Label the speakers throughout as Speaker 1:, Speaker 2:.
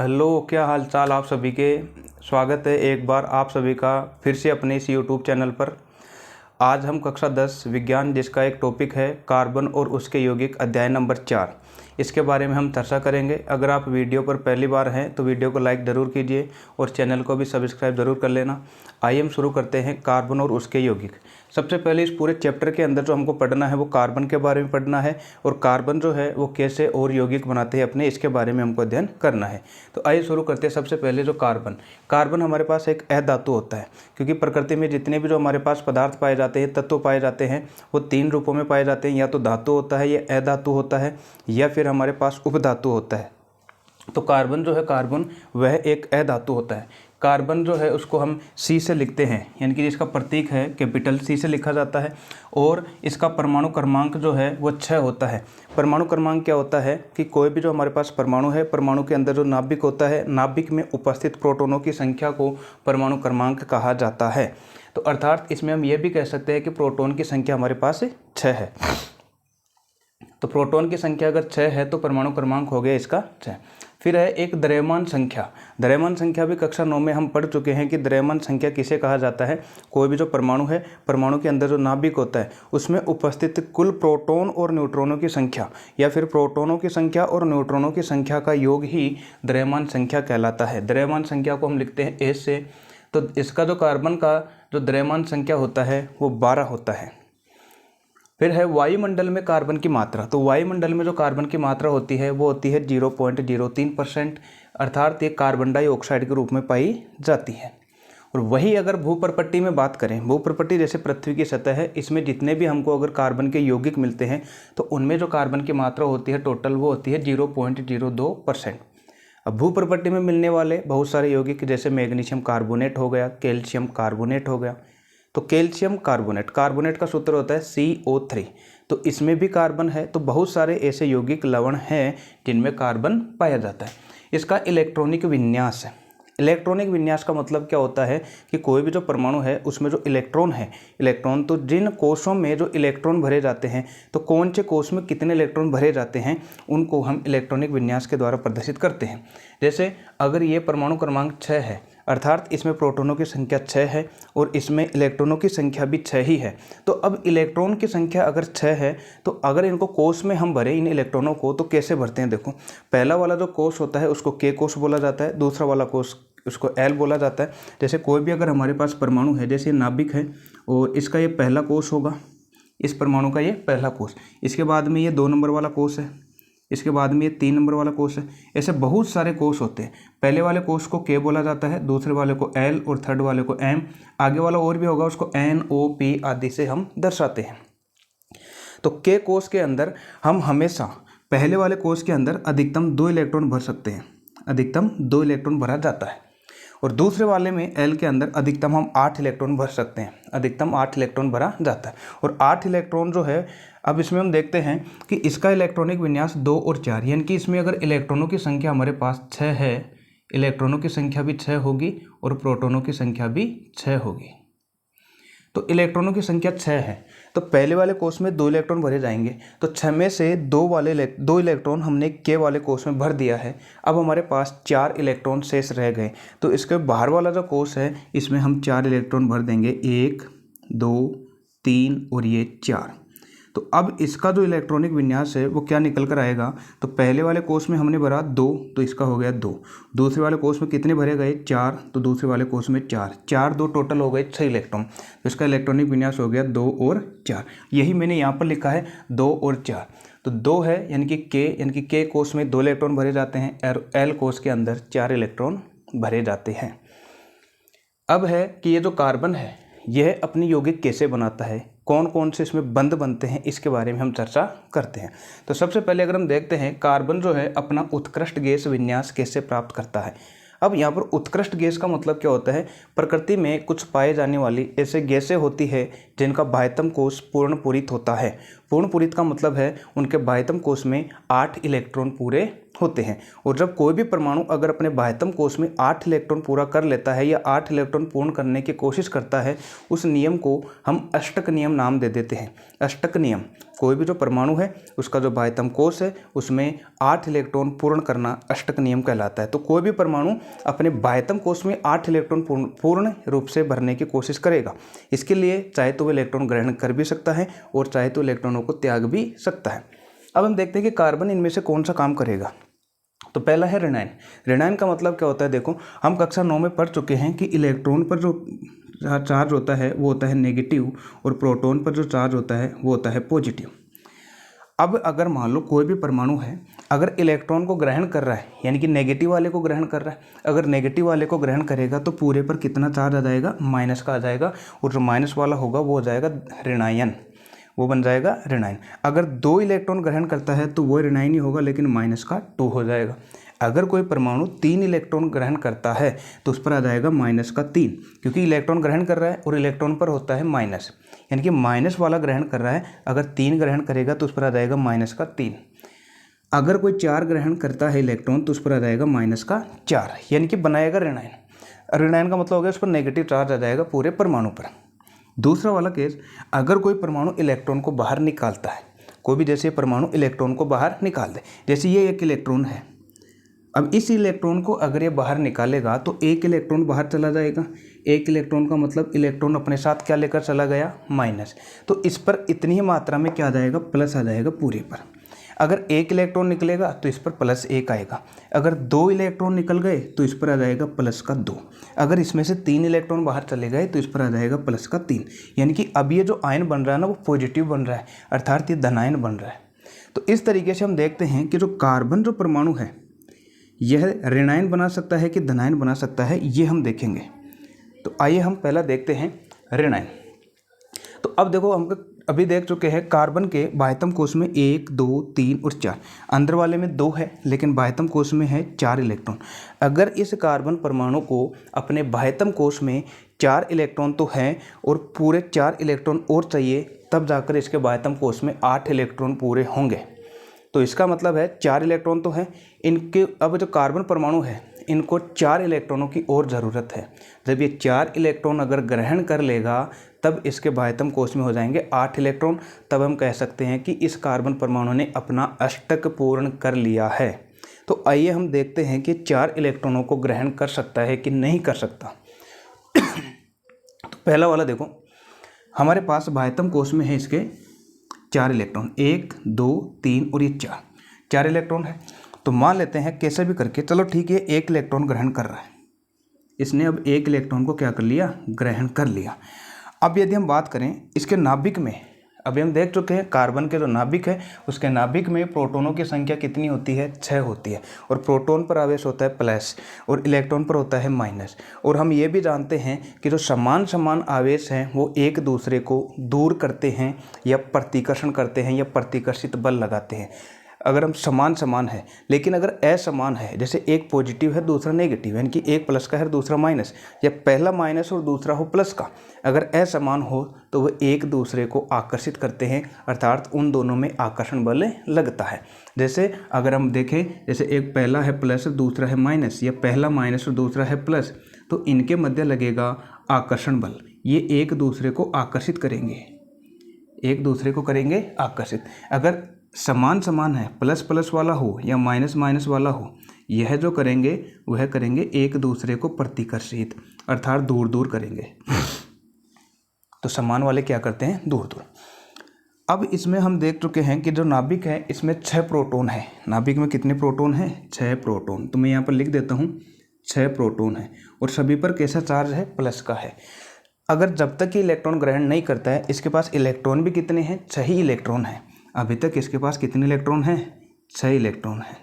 Speaker 1: Hello, क्या हाल चाल आप सभी के। स्वागत है एक बार आप सभी का फिर से अपने इस यूट्यूब चैनल पर। आज हम कक्षा 10 विज्ञान जिसका एक टॉपिक है कार्बन और उसके यौगिक अध्याय नंबर 4, इसके बारे में हम चर्चा करेंगे। अगर आप वीडियो पर पहली बार हैं तो वीडियो को लाइक ज़रूर कीजिए और चैनल को भी सब्सक्राइब ज़रूर कर लेना। आइए हम शुरू करते हैं कार्बन और उसके यौगिक। सबसे पहले इस पूरे चैप्टर के अंदर जो हमको पढ़ना है वो कार्बन के बारे में पढ़ना है और कार्बन जो है वो कैसे और यौगिक बनाते हैं अपने, इसके बारे में हमको अध्ययन करना है। तो आइए शुरू करते हैं। सबसे पहले जो कार्बन हमारे पास एक अधातु होता है, क्योंकि प्रकृति में जितने भी जो हमारे पास पदार्थ पाए जाते हैं, तत्व पाए जाते हैं, वो 3 रूपों में पाए जाते हैं। या तो धातु होता है, या अधातु होता है, या फिर हमारे पास उपधातु होता है। तो कार्बन जो है, कार्बन वह एक अधातु होता है। कार्बन जो है उसको हम सी से लिखते हैं, यानी कि जिसका प्रतीक है कैपिटल सी से लिखा जाता है। और इसका परमाणु क्रमांक जो है वो 6 होता है। परमाणु क्रमांक क्या होता है कि कोई भी जो हमारे पास परमाणु है, परमाणु के अंदर जो नाभिक होता है, नाभिक में उपस्थित प्रोटॉनों की संख्या को परमाणु क्रमांक कहा जाता है। तो अर्थात इसमें हम ये भी कह सकते हैं कि प्रोटॉन की संख्या हमारे पास 6 है। तो प्रोटॉन की संख्या अगर 6 है तो परमाणु क्रमांक हो गया इसका 6। फिर है एक द्रव्यमान संख्या। द्रव्यमान संख्या भी कक्षा 9 में हम पढ़ चुके हैं कि द्रव्यमान संख्या किसे कहा जाता है। कोई भी जो परमाणु है, परमाणु के अंदर जो नाभिक होता है, उसमें उपस्थित कुल प्रोटॉन और न्यूट्रॉनों की संख्या, या फिर प्रोटॉनों की संख्या और न्यूट्रॉनों की संख्या का योग ही द्रव्यमान संख्या कहलाता है। द्रव्यमान संख्या को हम लिखते हैं एस से। तो इसका जो कार्बन का जो द्रव्यमान संख्या होता है वो 12 होता है। फिर है वायुमंडल में कार्बन की मात्रा। तो वायुमंडल में जो कार्बन की मात्रा होती है वो होती है 0.03%, अर्थात ये कार्बन डाइऑक्साइड के रूप में पाई जाती है। और वही अगर भूप्रपट्टी में बात करें, भूप्रपट्टी जैसे पृथ्वी की सतह है, इसमें जितने भी हमको अगर कार्बन के यौगिक मिलते हैं तो उनमें जो कार्बन की मात्रा होती है टोटल वो होती है 0.02%। अब भूप्रपट्टी में मिलने वाले बहुत सारे यौगिक जैसे मैग्नीशियम कार्बोनेट हो गया, कैल्शियम कार्बोनेट हो गया। तो कैल्शियम कार्बोनेट, कार्बोनेट का सूत्र होता है CO3। तो इसमें भी कार्बन है। तो बहुत सारे ऐसे यौगिक लवण हैं जिनमें कार्बन पाया जाता है। इसका इलेक्ट्रॉनिक विन्यास है। इलेक्ट्रॉनिक विन्यास का मतलब क्या होता है कि कोई भी जो परमाणु है उसमें जो इलेक्ट्रॉन है, इलेक्ट्रॉन तो जिन कोषों में जो इलेक्ट्रॉन भरे जाते हैं, तो कौन से कोष में कितने इलेक्ट्रॉन भरे जाते हैं उनको हम इलेक्ट्रॉनिक विन्यास के द्वारा प्रदर्शित करते हैं। जैसे अगर ये परमाणु क्रमांक 6 है, अर्थात इसमें प्रोटॉनों की संख्या 6 है और इसमें इलेक्ट्रॉनों की संख्या भी 6 ही है। तो अब इलेक्ट्रॉन की संख्या अगर 6 है तो अगर इनको कोष में हम भरें इन इलेक्ट्रॉनों को, तो कैसे भरते हैं। देखो, पहला वाला जो कोष होता है उसको K कोष बोला जाता है, दूसरा वाला कोष उसको L बोला जाता है। जैसे कोई भी अगर हमारे पास परमाणु है, जैसे नाभिक है और इसका ये पहला कोष होगा, इस परमाणु का ये पहला कोष, इसके बाद में ये 2 नंबर वाला कोष है, इसके बाद में ये 3 नंबर वाला कोष है। ऐसे बहुत सारे कोष होते हैं। पहले वाले कोष को K बोला जाता है, दूसरे वाले को L और थर्ड वाले को M, आगे वाला और भी होगा उसको N O P आदि से हम दर्शाते हैं। तो K कोष के अंदर हम हमेशा पहले वाले कोष के अंदर अधिकतम 2 इलेक्ट्रॉन भर सकते हैं, अधिकतम 2 इलेक्ट्रॉन भरा जाता है। और दूसरे वाले में L के अंदर अधिकतम हम 8 इलेक्ट्रॉन भर सकते हैं, अधिकतम 8 इलेक्ट्रॉन भरा जाता है। और 8 इलेक्ट्रॉन जो है, अब इसमें हम देखते हैं कि इसका इलेक्ट्रॉनिक विन्यास 2 और 4, यानी कि इसमें अगर इलेक्ट्रॉनों की संख्या हमारे पास 6 है, इलेक्ट्रॉनों की संख्या भी 6 होगी और प्रोटॉनों की संख्या भी 6 होगी। तो इलेक्ट्रॉनों की संख्या 6 है, तो पहले वाले कोष में 2 इलेक्ट्रॉन भरे जाएंगे। तो 6 में से 2 इलेक्ट्रॉन हमने K वाले कोष में भर दिया है। अब हमारे पास 4 इलेक्ट्रॉन शेष रह गए। तो इसके बाहर वाला जो कोष है इसमें हम 4 इलेक्ट्रॉन भर देंगे, 1 2 3 और ये 4। तो अब इसका जो इलेक्ट्रॉनिक विन्यास है वो क्या निकल कर आएगा। तो पहले वाले कोष में हमने भरा 2, तो इसका हो गया 2। दूसरे वाले कोष में कितने भरे गए 4, तो दूसरे वाले कोष में 4, 4 2 टोटल हो गए 6 इलेक्ट्रॉन। तो इसका इलेक्ट्रॉनिक विन्यास हो गया 2 और 4। यही मैंने यहाँ पर लिखा है 2 और 4। तो 2 है यानी कि K कोष में 2 इलेक्ट्रॉन भरे जाते हैं और L कोष के अंदर 4 इलेक्ट्रॉन भरे जाते हैं। अब है कि ये जो कार्बन है यह अपनी यौगिक कैसे बनाता है, कौन कौन से इसमें बंध बनते हैं, इसके बारे में हम चर्चा करते हैं। तो सबसे पहले अगर हम देखते हैं कार्बन जो है अपना उत्कृष्ट गैस विन्यास कैसे प्राप्त करता है। अब यहाँ पर उत्कृष्ट गैस का मतलब क्या होता है, प्रकृति में कुछ पाए जाने वाली ऐसे गैसें होती है जिनका बाह्यतम कोष पूर्ण पूरित होता है। पूर्ण पूरित का मतलब है उनके बाह्यतम कोष में 8 इलेक्ट्रॉन पूरे होते हैं। और जब कोई भी परमाणु अगर अपने बाह्यतम कोष में 8 इलेक्ट्रॉन पूरा कर लेता है या 8 इलेक्ट्रॉन पूर्ण करने की कोशिश करता है, उस नियम को हम अष्टक नियम नाम दे देते हैं। अष्टक नियम कोई भी जो परमाणु है उसका जो बाह्यतम कोश है उसमें 8 इलेक्ट्रॉन पूर्ण करना अष्टक नियम कहलाता है। तो कोई भी परमाणु अपने बाह्यतम कोश में 8 इलेक्ट्रॉन पूर्ण रूप से भरने की कोशिश करेगा। इसके लिए चाहे तो वो इलेक्ट्रॉन ग्रहण कर भी सकता है और चाहे तो इलेक्ट्रॉनों को त्याग भी सकता है। अब हम देखते हैं कि कार्बन इनमें से कौन सा काम करेगा। तो पहला है ऋणायन। ऋणायन का मतलब क्या होता है, देखो हम कक्षा 9 में पढ़ चुके हैं कि इलेक्ट्रॉन पर जो चार्ज होता है वो होता है नेगेटिव और प्रोटॉन पर जो चार्ज होता है वो होता है पॉजिटिव। अब अगर मान लो कोई भी परमाणु है, अगर इलेक्ट्रॉन को ग्रहण कर रहा है यानी कि नेगेटिव वाले को ग्रहण कर रहा है, अगर नेगेटिव वाले को ग्रहण करेगा तो पूरे पर कितना चार्ज आ जाएगा, माइनस का आ जाएगा, और जो माइनस वाला होगा वो हो जाएगा ऋणायन, वो बन जाएगा ऋणायन। अगर 2 इलेक्ट्रॉन ग्रहण करता है तो वो ऋणायन ही होगा लेकिन माइनस का 2 हो जाएगा। अगर कोई परमाणु 3 इलेक्ट्रॉन ग्रहण करता है तो उस पर आ जाएगा माइनस का 3, क्योंकि इलेक्ट्रॉन ग्रहण कर रहा है और इलेक्ट्रॉन पर होता है माइनस, यानी कि माइनस वाला ग्रहण कर रहा है। अगर 3 ग्रहण करेगा तो उस पर आ जाएगा माइनस का 3। अगर कोई 4 ग्रहण करता है इलेक्ट्रॉन तो उस पर आ जाएगा माइनस का 4, यानी कि बनाएगा ऋणायन। ऋणायन का मतलब हो गया उस पर नेगेटिव चार्ज आ जाएगा पूरे परमाणु पर। दूसरा वाला केस, अगर कोई परमाणु इलेक्ट्रॉन को बाहर निकालता है, कोई भी जैसे परमाणु इलेक्ट्रॉन को बाहर निकाल दे, जैसे ये एक इलेक्ट्रॉन है, अब इस इलेक्ट्रॉन को अगर ये बाहर निकालेगा तो एक इलेक्ट्रॉन बाहर चला जाएगा। एक इलेक्ट्रॉन का मतलब इलेक्ट्रॉन अपने साथ क्या लेकर चला गया, माइनस। तो इस पर इतनी ही मात्रा में क्या आ जाएगा, प्लस आ जाएगा पूरे पर। अगर एक इलेक्ट्रॉन निकलेगा तो इस पर प्लस 1 आएगा। अगर 2 इलेक्ट्रॉन निकल गए तो इस पर आ जाएगा प्लस का 2। अगर इसमें से 3 इलेक्ट्रॉन बाहर चले गए तो इस पर आ जाएगा प्लस का 3। यानी कि अब ये जो आयन बन रहा है ना वो पॉजिटिव बन रहा है, अर्थात ये धनायन बन रहा है। तो इस तरीके से हम देखते हैं कि जो कार्बन जो परमाणु है यह ऋणायन बना सकता है कि धनायन बना सकता है, ये हम देखेंगे। तो आइए हम पहला देखते हैं ऋणायन। तो अब देखो हम अभी देख चुके हैं कार्बन के बाह्यतम कोश में 1, 2, 3 और 4, अंदर वाले में 2 है लेकिन बाह्यतम कोश में है 4 इलेक्ट्रॉन। अगर इस कार्बन परमाणु को अपने बाह्यतम कोश में 4 इलेक्ट्रॉन तो हैं और पूरे 4 इलेक्ट्रॉन और चाहिए, तब जाकर इसके बाह्यतम कोश में 8 इलेक्ट्रॉन पूरे होंगे। तो इसका मतलब है 4 इलेक्ट्रॉन तो हैं इनके। अब जो कार्बन परमाणु है इनको 4 इलेक्ट्रॉनों की और ज़रूरत है। जब ये 4 इलेक्ट्रॉन अगर ग्रहण कर लेगा तब इसके बाह्यतम कोश में हो जाएंगे 8 इलेक्ट्रॉन। तब हम कह सकते हैं कि इस कार्बन परमाणु ने अपना अष्टक पूर्ण कर लिया है। तो आइए हम देखते हैं कि 4 इलेक्ट्रॉनों को ग्रहण कर सकता है कि नहीं कर सकता। तो पहला वाला देखो, हमारे पास बाह्यतम कोश में है इसके 4 इलेक्ट्रॉन, 1, 2, 3 और ये 4 इलेक्ट्रॉन है। तो मान लेते हैं कैसे भी करके, चलो ठीक है, 1 इलेक्ट्रॉन ग्रहण कर रहा है इसने। अब 1 इलेक्ट्रॉन को क्या कर लिया, ग्रहण कर लिया। अब यदि हम बात करें इसके नाभिक में, अभी हम देख चुके हैं कार्बन के जो नाभिक है उसके नाभिक में प्रोटॉनों की संख्या कितनी होती है, 6 होती है। और प्रोटॉन पर आवेश होता है प्लस और इलेक्ट्रॉन पर होता है माइनस। और हम ये भी जानते हैं कि जो समान आवेश हैं वो एक दूसरे को दूर करते हैं या प्रतिकर्षण करते हैं या प्रतिकर्षित बल लगाते हैं अगर हम समान है। लेकिन अगर असमान है, जैसे एक पॉजिटिव है दूसरा नेगेटिव, यानी कि एक प्लस का है दूसरा माइनस, या पहला माइनस और दूसरा हो प्लस का, अगर असमान हो तो वह एक दूसरे को आकर्षित करते हैं, अर्थात उन दोनों में आकर्षण बल लगता है। जैसे अगर हम देखें, जैसे एक पहला है प्लस दूसरा है माइनस, या पहला माइनस और दूसरा है प्लस, तो इनके मध्य लगेगा आकर्षण बल। ये एक दूसरे को आकर्षित करेंगे, एक दूसरे को करेंगे आकर्षित। अगर समान है, प्लस प्लस वाला हो या माइनस माइनस वाला हो, यह जो करेंगे वह करेंगे एक दूसरे को प्रतिकर्षित, अर्थात दूर दूर करेंगे। तो समान वाले क्या करते हैं, दूर दूर। अब इसमें हम देख चुके हैं कि जो नाभिक है इसमें 6 प्रोटॉन है। नाभिक में कितने प्रोटॉन हैं, 6 प्रोटॉन। तो मैं यहाँ पर लिख देता हूँ 6 प्रोटॉन है और सभी पर कैसा चार्ज है, प्लस का है। अगर जब तक ये इलेक्ट्रॉन ग्रहण नहीं करता है, इसके पास इलेक्ट्रॉन भी कितने हैं, 6 ही इलेक्ट्रॉन हैं। अभी तक इसके पास कितने इलेक्ट्रॉन हैं, 6 इलेक्ट्रॉन हैं,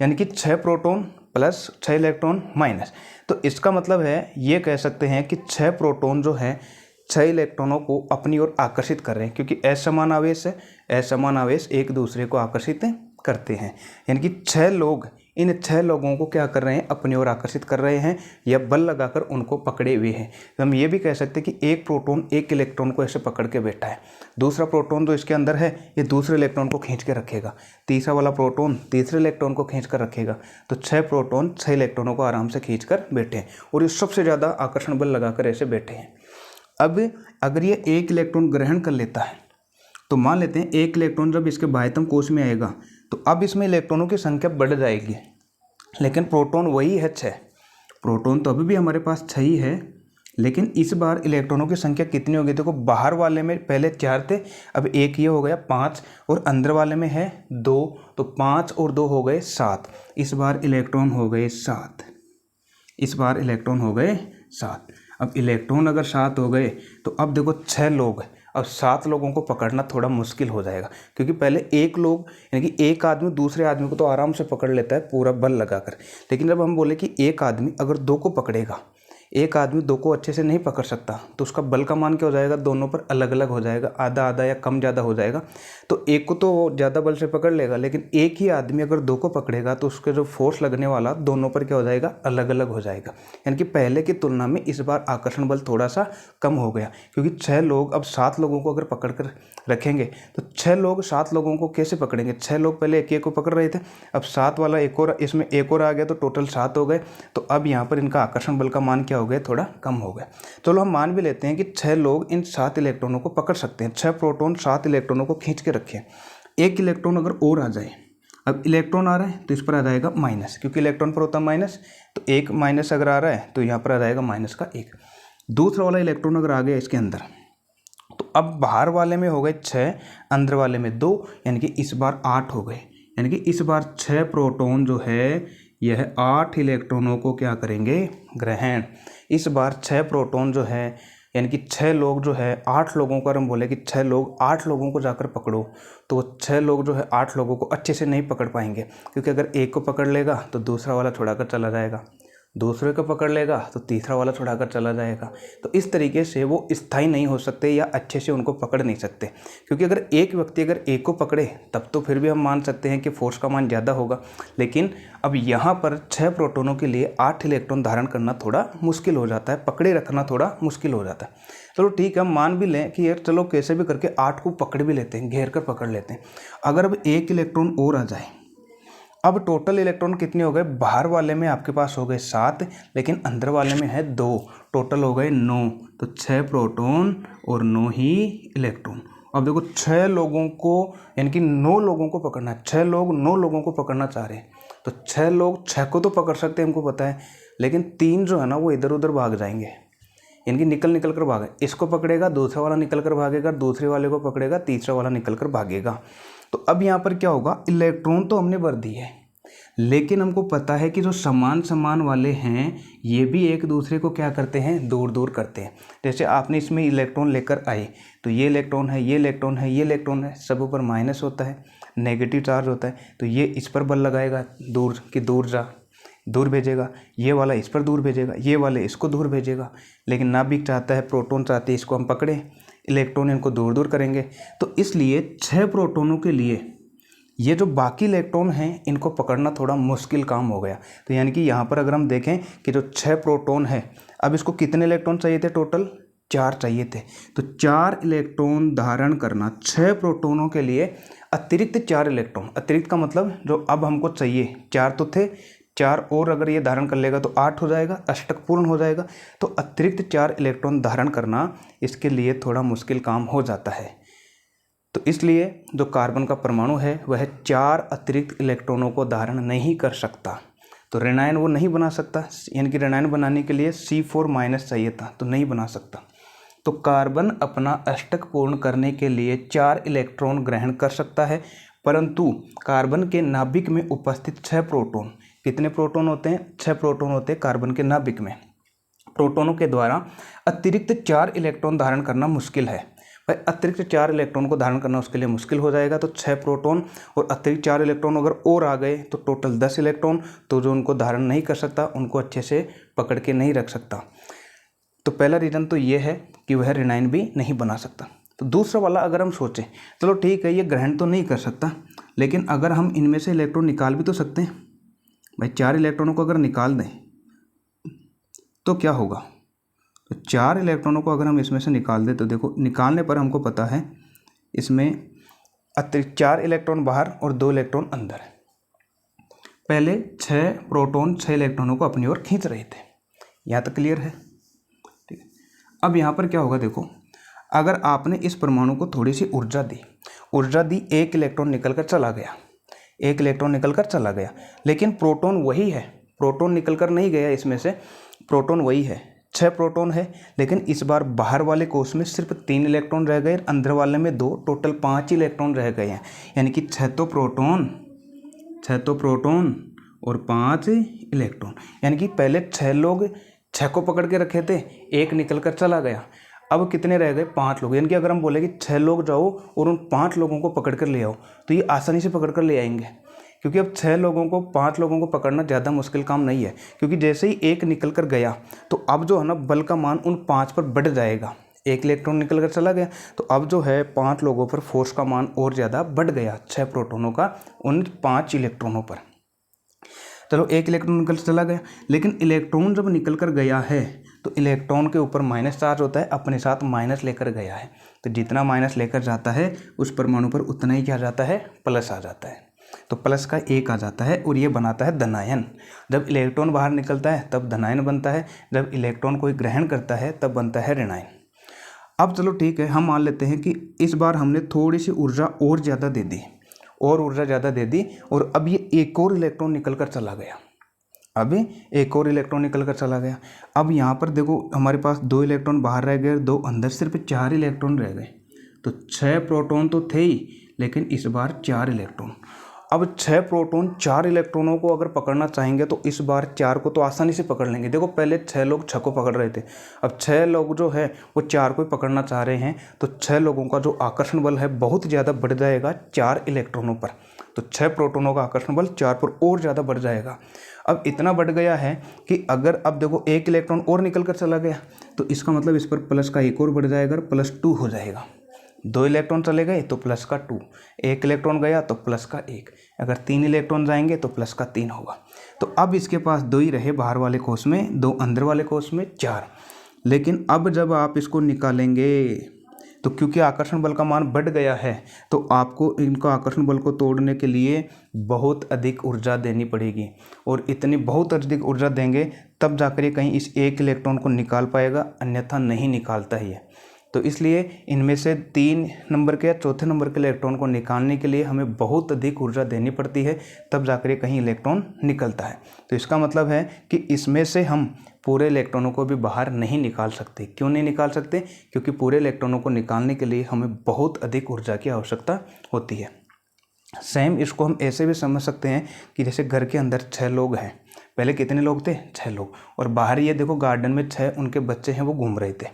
Speaker 1: यानी कि 6 प्रोटॉन प्लस 6 इलेक्ट्रॉन माइनस। तो इसका मतलब है ये कह सकते हैं कि 6 प्रोटॉन जो है 6 इलेक्ट्रॉनों को अपनी ओर आकर्षित कर रहे हैं, क्योंकि असमान आवेश है, असमान आवेश एक दूसरे को आकर्षित करते हैं। यानी कि 6 लोग इन 6 लोगों को क्या कर रहे हैं, अपनी ओर आकर्षित कर रहे हैं या बल लगाकर उनको पकड़े हुए हैं। तो हम ये भी कह सकते हैं कि एक प्रोटॉन एक इलेक्ट्रॉन को ऐसे पकड़ के बैठा है, दूसरा प्रोटॉन जो इसके अंदर है ये दूसरे इलेक्ट्रॉन को खींच के रखेगा, तीसरा वाला प्रोटॉन तीसरे इलेक्ट्रॉन को खींच कर रखेगा। तो 6 प्रोटॉन 6 इलेक्ट्रॉनों को आराम से खींच कर बैठे हैं और ये सबसे ज़्यादा आकर्षण बल लगाकर ऐसे बैठे हैं। अब अगर ये एक इलेक्ट्रॉन ग्रहण कर लेता है तो मान लेते हैं एक इलेक्ट्रॉन जब इसके बाह्यतम कोश में आएगा तो अब इसमें इलेक्ट्रॉनों की संख्या बढ़ जाएगी, लेकिन प्रोटॉन वही है 6। प्रोटॉन तो अभी भी हमारे पास 6 ही है, लेकिन इस बार इलेक्ट्रॉनों की संख्या कितनी होगी? देखो बाहर वाले में पहले 4 थे, अब एक ये हो गया 5, और अंदर वाले में है 2, तो 5 और 2 हो गए 7। इस बार इलेक्ट्रॉन हो गए 7। इस बार इलेक्ट्रॉन हो गए 7। अब इलेक्ट्रॉन अगर 7 हो गए तो अब देखो 6 लोग, अब 7 लोगों को पकड़ना थोड़ा मुश्किल हो जाएगा, क्योंकि पहले एक लोग यानी कि एक आदमी दूसरे आदमी को तो आराम से पकड़ लेता है पूरा बल लगाकर, लेकिन जब हम बोले कि एक आदमी अगर 2 को पकड़ेगा, एक आदमी 2 को अच्छे से नहीं पकड़ सकता, तो उसका बल का मान क्या हो जाएगा? दोनों पर अलग अलग हो जाएगा, आधा आधा या कम ज़्यादा हो जाएगा। तो एक को तो ज़्यादा बल से पकड़ लेगा, लेकिन एक ही आदमी अगर 2 को पकड़ेगा तो उसके जो फोर्स लगने वाला दोनों पर क्या हो जाएगा? अलग अलग हो जाएगा। यानी कि पहले की तुलना में इस बार आकर्षण बल थोड़ा सा कम हो गया, क्योंकि 6 लोग अब 7 लोगों को अगर पकड़ कर रखेंगे तो 6 लोग 7 लोगों को कैसे पकड़ेंगे? 6 लोग पहले एक एक को पकड़ रहे थे, अब 7 वाला एक और, इसमें एक और आ गया तो टोटल 7 हो गए। तो अब यहाँ पर इनका आकर्षण बल का मान क्या हो गया? थोड़ा कम हो गया। चलो हम मान भी लेते हैं कि 6 लोग इन 7 इलेक्ट्रॉनों को पकड़ सकते हैं, 6 प्रोटॉन 7 इलेक्ट्रॉनों को खींच के रखें। एक इलेक्ट्रॉन अगर और आ जाए, अब इलेक्ट्रॉन आ रहा है तो इस पर आ जाएगा माइनस, क्योंकि इलेक्ट्रॉन पर होता है माइनस, तो एक माइनस अगर आ रहा है तो यहाँ पर आ जाएगा माइनस का 1। दूसरा वाला इलेक्ट्रॉन अगर आ गया इसके अंदर, तो अब बाहर वाले में हो गए 6, अंदर वाले में 2, यानी कि इस बार 8 हो गए। यानी कि इस बार 6 प्रोटॉन जो है यह 8 इलेक्ट्रॉनों को क्या करेंगे? ग्रहण। इस बार 6 प्रोटॉन जो है यानी कि 6 लोग जो है 8 लोगों को, अगर हम बोले कि 6 लोग 8 लोगों को जाकर पकड़ो, तो वो 6 लोग जो है 8 लोगों को अच्छे से नहीं पकड़ पाएंगे, क्योंकि अगर एक को पकड़ लेगा तो दूसरा वाला छुड़ाकर चला जाएगा, दूसरे को पकड़ लेगा तो तीसरा वाला छुड़ाकर चला जाएगा। तो इस तरीके से वो स्थायी नहीं हो सकते या अच्छे से उनको पकड़ नहीं सकते, क्योंकि अगर एक व्यक्ति अगर एक को पकड़े तब तो फिर भी हम मान सकते हैं कि फोर्स का मान ज़्यादा होगा, लेकिन अब यहाँ पर 6 प्रोटॉनों के लिए 8 इलेक्ट्रॉन धारण करना थोड़ा मुश्किल हो जाता है, पकड़े रखना थोड़ा मुश्किल हो जाता है। चलो ठीक है, हम मान भी लें कि यार चलो कैसे भी करके 8 को पकड़ भी लेते हैं, घेर कर पकड़ लेते हैं। अगर अब एक इलेक्ट्रॉन और आ जाए, अब टोटल इलेक्ट्रॉन कितने हो गए? बाहर वाले में आपके पास हो गए 7, लेकिन अंदर वाले में है 2, टोटल हो गए 9। तो 6 प्रोटॉन और 9 ही इलेक्ट्रॉन। अब देखो 6 लोगों को यानी कि 9 लोगों को पकड़ना है, 6 लोग 9 लोगों को पकड़ना चाह रहे हैं, तो 6 लोग 6 को तो पकड़ सकते हैं, हमको पता है, लेकिन 3 जो है ना वो इधर उधर भाग जाएंगे, यानी कि निकल कर भागे। इसको पकड़ेगा दूसरा वाला निकल कर भागेगा, दूसरे वाले को पकड़ेगा तीसरा वाला निकल कर भागेगा। तो अब यहाँ पर क्या होगा? इलेक्ट्रॉन तो हमने भर दिए है, लेकिन हमको पता है कि जो समान वाले हैं ये भी एक दूसरे को क्या करते हैं? दूर दूर करते हैं। जैसे आपने इसमें इलेक्ट्रॉन लेकर आए तो ये इलेक्ट्रॉन है, ये इलेक्ट्रॉन है, ये इलेक्ट्रॉन है, सब ऊपर माइनस होता है, नेगेटिव चार्ज होता है, तो ये इस पर बल लगाएगा दूर कि दूर जा, दूर भेजेगा, ये वाला इस पर दूर भेजेगा, ये वाले इसको दूर भेजेगा। लेकिन नाभिक चाहता है, प्रोटॉन चाहते हैं इसको हम पकड़ें, इलेक्ट्रॉन इनको दूर दूर करेंगे। तो इसलिए 6 प्रोटॉनों के लिए ये जो बाकी इलेक्ट्रॉन हैं इनको पकड़ना थोड़ा मुश्किल काम हो गया। तो यानी कि यहाँ पर अगर हम देखें कि जो 6 प्रोटॉन है, अब इसको कितने इलेक्ट्रॉन चाहिए थे? टोटल 4 चाहिए थे। तो 4 इलेक्ट्रॉन धारण करना 6 प्रोटॉनों के लिए अतिरिक्त 4 इलेक्ट्रॉन, अतिरिक्त का मतलब जो अब हमको चाहिए, 4 तो थे, 4 और अगर ये धारण कर लेगा तो 8 हो जाएगा, अष्टक पूर्ण हो जाएगा। तो अतिरिक्त 4 इलेक्ट्रॉन धारण करना इसके लिए थोड़ा मुश्किल काम हो जाता है। तो इसलिए जो कार्बन का परमाणु है वह 4 अतिरिक्त इलेक्ट्रॉनों को धारण नहीं कर सकता, तो ऋणायन वो नहीं बना सकता, यानी कि ऋणायन बनाने के लिए C4- चाहिए था, तो नहीं बना सकता। तो कार्बन अपना अष्टक पूर्ण करने के लिए 4 इलेक्ट्रॉन ग्रहण कर सकता है, परंतु कार्बन के नाभिक में उपस्थित 6 प्रोटॉन, कितने प्रोटॉन होते हैं? 6 प्रोटॉन होते हैं कार्बन के नाभिक में। प्रोटॉनों के द्वारा अतिरिक्त 4 इलेक्ट्रॉन धारण करना मुश्किल है। भाई अतिरिक्त 4 इलेक्ट्रॉन को धारण करना उसके लिए मुश्किल हो जाएगा, तो 6 प्रोटॉन और अतिरिक्त 4 इलेक्ट्रॉन अगर और आ गए तो टोटल 10 इलेक्ट्रॉन, तो जो उनको धारण नहीं कर सकता उनको अच्छे से पकड़ के नहीं रख सकता। तो पहला रीज़न तो ये है कि वह ऋणायन भी नहीं बना सकता। तो दूसरा वाला अगर हम सोचें, चलो ठीक है ये ग्रहण तो नहीं कर सकता, लेकिन अगर हम इनमें से इलेक्ट्रॉन निकाल भी तो सकते हैं। भाई 4 इलेक्ट्रॉनों को अगर निकाल दें तो क्या होगा? तो 4 इलेक्ट्रॉनों को अगर हम इसमें से निकाल दें तो देखो निकालने पर हमको पता है इसमें अतिरिक्त 4 इलेक्ट्रॉन बाहर और 2 इलेक्ट्रॉन अंदर। पहले 6 प्रोटॉन 6 इलेक्ट्रॉनों को अपनी ओर खींच रहे थे, यहाँ तक क्लियर है? ठीक है। अब यहाँ पर क्या होगा देखो, अगर आपने इस परमाणु को थोड़ी सी ऊर्जा दी, एक इलेक्ट्रॉन निकल कर चला गया, लेकिन प्रोटॉन वही है, प्रोटॉन निकल कर नहीं गया इसमें से, प्रोटॉन वही है, 6 प्रोटॉन है, लेकिन इस बार बाहर वाले कोष में सिर्फ 3 इलेक्ट्रॉन रह गए, अंदर वाले में 2, टोटल 5 इलेक्ट्रॉन रह गए हैं। यानी कि 6 तो प्रोटॉन और 5 इलेक्ट्रॉन। यानी कि पहले 6 लोग 6 को पकड़ के रखे थे, एक निकल कर चला गया, अब कितने रह गए? 5 लोग। यानी कि अगर हम बोले कि 6 लोग जाओ और उन 5 लोगों को पकड़ कर ले आओ, तो ये आसानी से पकड़ कर ले आएंगे, क्योंकि अब 5 लोगों को पकड़ना ज़्यादा मुश्किल काम नहीं है, क्योंकि जैसे ही एक निकल कर गया तो अब जो है ना बल का मान उन 5 पर बढ़ जाएगा। एक इलेक्ट्रॉन निकल कर चला गया तो अब जो है 5 लोगों पर फोर्स का मान और ज़्यादा बढ़ गया, 6 प्रोटॉनों का उन 5 इलेक्ट्रॉनों पर। चलो एक इलेक्ट्रॉन निकल चला गया, लेकिन इलेक्ट्रॉन जब निकल कर गया है तो इलेक्ट्रॉन के ऊपर माइनस चार्ज होता है, अपने साथ माइनस लेकर गया है, तो जितना माइनस लेकर जाता है उस परमाणु पर उतना ही क्या जाता है? प्लस आ जाता है। तो प्लस का 1 आ जाता है और ये बनाता है धनायन। जब इलेक्ट्रॉन बाहर निकलता है तब धनायन बनता है, जब इलेक्ट्रॉन कोई ग्रहण करता है तब बनता है ऋणायन। अब चलो ठीक है, हम मान लेते हैं कि इस बार हमने थोड़ी सी ऊर्जा और ज़्यादा दे दी, और अब ये एक और इलेक्ट्रॉन निकल कर चला गया। अब यहाँ पर देखो हमारे पास 2 इलेक्ट्रॉन बाहर रह गए, 2 अंदर, सिर्फ 4 इलेक्ट्रॉन रह गए। तो 6 प्रोटॉन तो थे ही, लेकिन इस बार 4 इलेक्ट्रॉन। अब 6 प्रोटॉन 4 इलेक्ट्रॉनों को अगर पकड़ना चाहेंगे तो इस बार 4 को तो आसानी से पकड़ लेंगे। देखो पहले 6 लोग 6 को पकड़ रहे थे, अब 6 लोग जो है वो 4 को पकड़ना चाह रहे हैं, तो 6 लोगों का जो आकर्षण बल है बहुत ज़्यादा बढ़ जाएगा 4 इलेक्ट्रॉनों पर। तो 6 प्रोटॉनों का आकर्षण बल 4 पर और ज़्यादा बढ़ जाएगा। अब इतना बढ़ गया है कि अगर अब देखो एक इलेक्ट्रॉन और निकल कर चला गया तो इसका मतलब इस पर प्लस का 1 और बढ़ जाएगा, +2 हो जाएगा। 2 इलेक्ट्रॉन चले गए तो प्लस का 2, 1 इलेक्ट्रॉन गया तो प्लस का 1, अगर 3 इलेक्ट्रॉन जाएंगे तो प्लस का 3 होगा। तो अब इसके पास 2 ही रहे बाहर वाले कोष में, 2 अंदर वाले कोष में 4। लेकिन अब जब आप इसको निकालेंगे तो क्योंकि आकर्षण बल का मान बढ़ गया है तो आपको इनका आकर्षण बल को तोड़ने के लिए बहुत अधिक ऊर्जा देनी पड़ेगी, और इतनी बहुत अधिक ऊर्जा देंगे तब जाकर ये कहीं इस एक इलेक्ट्रॉन को निकाल पाएगा, अन्यथा नहीं निकालता ही है। तो इसलिए इनमें से 3 नंबर के या चौथे नंबर के इलेक्ट्रॉन को निकालने के लिए हमें बहुत अधिक ऊर्जा देनी पड़ती है, तब जाकर कहीं इलेक्ट्रॉन निकलता है। तो इसका मतलब है कि इसमें से हम पूरे इलेक्ट्रॉनों को भी बाहर नहीं निकाल सकते। क्यों नहीं निकाल सकते? क्योंकि पूरे इलेक्ट्रॉनों को निकालने के लिए हमें बहुत अधिक ऊर्जा की आवश्यकता होती है। सेम इसको हम ऐसे भी समझ सकते हैं कि जैसे घर के अंदर 6 लोग हैं, पहले कितने लोग थे? 6 लोग, और बाहर ये देखो गार्डन में 6 उनके बच्चे हैं वो घूम रहे थे,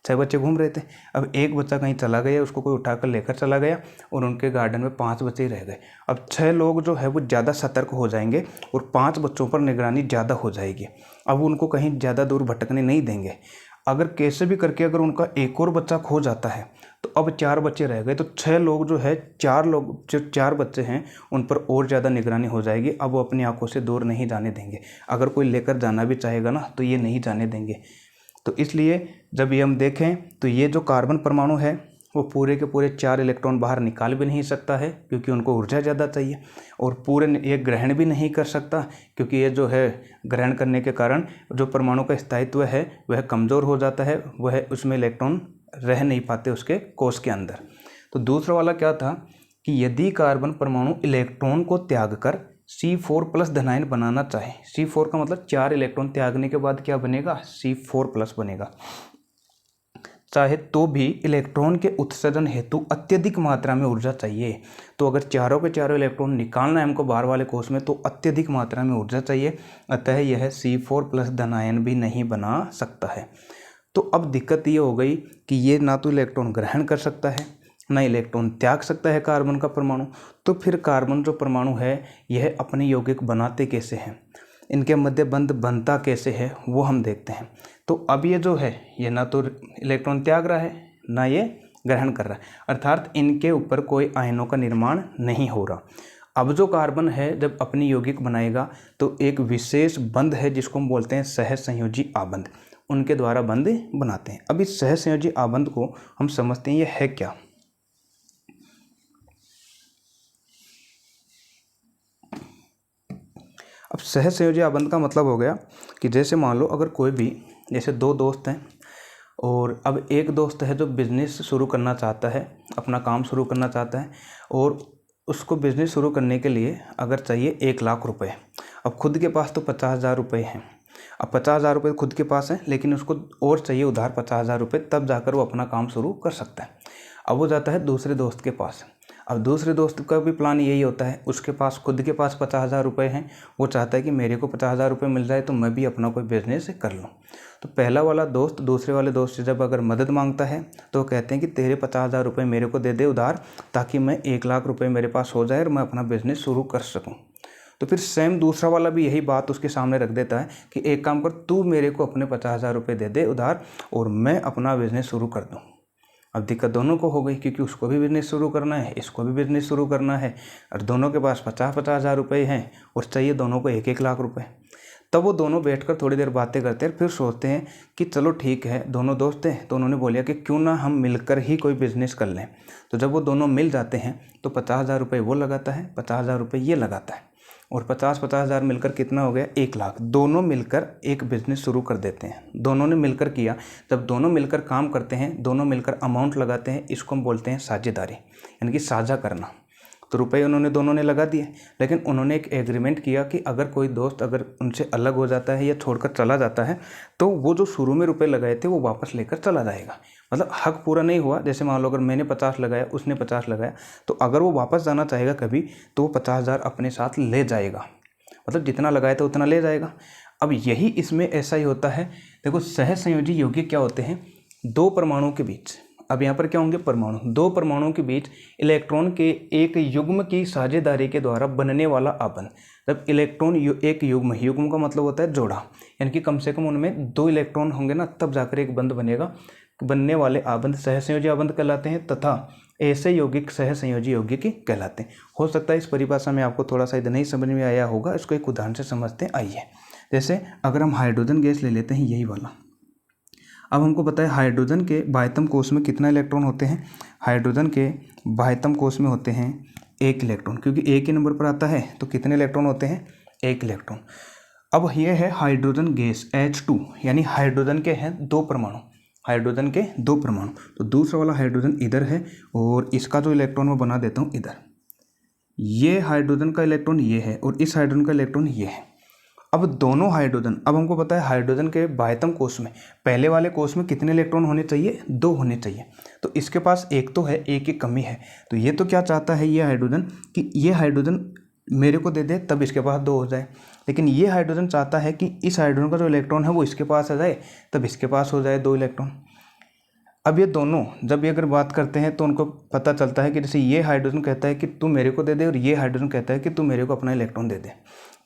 Speaker 1: 6 बच्चे घूम रहे थे। अब एक बच्चा कहीं चला गया, उसको कोई उठाकर लेकर चला गया और उनके गार्डन में 5 बच्चे ही रह गए। अब 6 लोग जो है वो ज़्यादा सतर्क हो जाएंगे और 5 बच्चों पर निगरानी ज़्यादा हो जाएगी। अब उनको कहीं ज़्यादा दूर भटकने नहीं देंगे। अगर कैसे भी करके अगर उनका एक और बच्चा खो जाता है तो अब 4 बच्चे रह गए, तो 6 लोग जो है 4 बच्चे हैं उन पर और ज़्यादा निगरानी हो जाएगी। अब वो अपनी आंखों से दूर नहीं जाने देंगे। अगर कोई लेकर जाना भी चाहेगा ना तो ये नहीं जाने देंगे। तो इसलिए जब ये हम देखें तो ये जो कार्बन परमाणु है वो पूरे के पूरे 4 इलेक्ट्रॉन बाहर निकाल भी नहीं सकता है, क्योंकि उनको ऊर्जा ज़्यादा चाहिए, और पूरे ये ग्रहण भी नहीं कर सकता, क्योंकि ये जो है ग्रहण करने के कारण जो परमाणु का स्थायित्व है वह कमज़ोर हो जाता है, वह उसमें इलेक्ट्रॉन रह नहीं पाते उसके कोष के अंदर। तो दूसरा वाला क्या था कि यदि कार्बन परमाणु इलेक्ट्रॉन को त्याग कर C4+ धनायन बनाना चाहे, C4 का मतलब 4 इलेक्ट्रॉन त्यागने के बाद क्या बनेगा? C4+ बनेगा, चाहे तो भी इलेक्ट्रॉन के उत्सर्जन हेतु अत्यधिक मात्रा में ऊर्जा चाहिए। तो अगर चारों के चारों इलेक्ट्रॉन निकालना है हमको बाहर वाले कोष में तो अत्यधिक मात्रा में ऊर्जा चाहिए, अतः यह C4+ धनायन भी नहीं बना सकता है। तो अब दिक्कत ये हो गई कि ये ना तो इलेक्ट्रॉन ग्रहण कर सकता है ना इलेक्ट्रॉन त्याग सकता है कार्बन का परमाणु। तो फिर कार्बन जो परमाणु है यह अपने यौगिक बनाते कैसे हैं, इनके मध्य बंध बनता कैसे है वो हम देखते हैं। तो अब ये जो है ये ना तो इलेक्ट्रॉन त्याग रहा है ना ये ग्रहण कर रहा है, अर्थात इनके ऊपर कोई आयनों का निर्माण नहीं हो रहा। अब जो कार्बन है जब अपनी यौगिक बनाएगा तो एक विशेष बंध है जिसको हम बोलते हैं सहसंयोजी आबंध, उनके द्वारा बंध बनाते हैं। अब इस सहसंयोजी आबंध को हम समझते हैं ये है क्या। अब सहसंयोजी आबंध का मतलब हो गया कि जैसे मान लो अगर कोई भी, जैसे 2 दोस्त हैं, और अब एक दोस्त है जो बिज़नेस शुरू करना चाहता है, अपना काम शुरू करना चाहता है, और उसको बिज़नेस शुरू करने के लिए अगर चाहिए 1 लाख रुपए। अब खुद के पास तो 50,000 रुपये हैं। अब 50,000 रुपये खुद के पास है, लेकिन उसको और चाहिए उधार 50,000 रुपये, तब जाकर वो अपना काम शुरू कर सकता है। अब वो जाता है दूसरे दोस्त के पास। अब दूसरे दोस्त का भी प्लान यही होता है, उसके पास खुद के पास 50,000 रुपये हैं, वो चाहता है कि मेरे को 50,000 रुपये मिल जाए तो मैं भी अपना कोई बिज़नेस कर लूँ। तो पहला वाला दोस्त दूसरे वाले दोस्त से जब अगर मदद मांगता है तो कहते हैं कि तेरे 50,000 रुपये मेरे को दे दे उधार, ताकि मैं 1 लाख रुपये मेरे पास हो जाए और मैं अपना बिज़नेस शुरू कर सकूँ। तो फिर सेम दूसरा वाला भी यही बात उसके सामने रख देता है कि एक काम कर, तू मेरे को अपने 50,000 रुपये दे दे उधार और मैं अपना बिज़नेस शुरू कर दूँ। अब दिक्कत दोनों को हो गई, क्योंकि उसको भी बिज़नेस शुरू करना है, इसको भी बिज़नेस शुरू करना है, और दोनों के पास 50,000 रुपये हैं और चाहिए दोनों को 1-1 लाख रुपये। तब वो दोनों बैठकर थोड़ी देर बातें करते हैं, फिर सोचते हैं कि चलो ठीक है, दोनों दोस्त हैं तो उन्होंने बोला कि क्यों ना हम मिलकर ही कोई बिज़नेस कर लें। तो जब वो दोनों मिल जाते हैं तो 50,000 रुपये वो लगाता है, 50,000 रुपये ये लगाता है, और 50,000 मिलकर कितना हो गया, 1 लाख। दोनों मिलकर एक बिज़नेस शुरू कर देते हैं। दोनों ने मिलकर किया। जब दोनों मिलकर काम करते हैं, दोनों मिलकर अमाउंट लगाते हैं, इसको हम बोलते हैं साझेदारी, यानी कि साझा करना। तो रुपए उन्होंने दोनों ने लगा दिए, लेकिन उन्होंने एक एग्रीमेंट किया कि अगर कोई दोस्त अगर उनसे अलग हो जाता है या छोड़कर चला जाता है तो वो जो शुरू में रुपए लगाए थे वो वापस लेकर चला जाएगा। मतलब हक पूरा नहीं हुआ। जैसे मान लो अगर मैंने 50 लगाया, उसने 50 लगाया, तो अगर वो वापस जाना चाहेगा कभी तो वो 50,000 अपने साथ ले जाएगा। मतलब जितना लगाया था उतना ले जाएगा। अब यही इसमें ऐसा ही होता है। देखो, सहसंयोजी यौगिक क्या होते हैं, दो परमाणुओं के बीच, अब यहाँ पर क्या होंगे, परमाणु, दो परमाणुओं के बीच इलेक्ट्रॉन के एक युग्म की साझेदारी के द्वारा बनने वाला आबंध। जब इलेक्ट्रॉन एक युग्म, युग्म का मतलब होता है जोड़ा, यानी कि कम से कम उनमें 2 इलेक्ट्रॉन होंगे ना, तब जाकर एक बंध बनेगा। बनने वाले आबंध सहसंयोजी आबंध कहलाते हैं, तथा ऐसे यौगिक सहसंयोजी यौगिक कहलाते हैं। हो सकता है इस परिभाषा में आपको थोड़ा सा नहीं समझ में आया होगा, इसको एक उदाहरण से समझते हैं। आइए, जैसे अगर हम हाइड्रोजन गैस ले लेते हैं, यही वाला। अब हमको पता है हाइड्रोजन के बाह्यतम कोश में कितना इलेक्ट्रॉन होते हैं। हाइड्रोजन के बाह्यतम कोश में होते हैं 1 इलेक्ट्रॉन, क्योंकि एक ही नंबर पर आता है तो कितने इलेक्ट्रॉन होते हैं, 1 इलेक्ट्रॉन। अब ये है हाइड्रोजन गैस H2, यानी हाइड्रोजन के हैं 2 परमाणु, हाइड्रोजन के 2 परमाणु। तो दूसरा वाला हाइड्रोजन इधर है और इसका जो इलेक्ट्रॉन मैं बना देता हूँ इधर। ये हाइड्रोजन का इलेक्ट्रॉन ये है और इस हाइड्रोजन का इलेक्ट्रॉन ये है। अब दोनों हाइड्रोजन, अब हमको पता है हाइड्रोजन के बाह्यतम कोश में, पहले वाले कोश में कितने इलेक्ट्रॉन होने चाहिए, 2 होने चाहिए। तो इसके पास एक तो है, एक की कमी है। तो ये तो क्या चाहता है ये हाइड्रोजन, कि ये हाइड्रोजन मेरे को दे दे तब इसके पास 2 हो जाए। लेकिन ये हाइड्रोजन चाहता है कि इस हाइड्रोजन का जो इलेक्ट्रॉन है वो इसके पास आ जाए, तब इसके पास हो जाए 2 इलेक्ट्रॉन। अब ये दोनों जब ये अगर बात करते हैं तो उनको पता चलता है कि जैसे ये हाइड्रोजन कहता है कि तू मेरे को दे दे और ये हाइड्रोजन कहता है कि तू मेरे को अपना इलेक्ट्रॉन दे दे।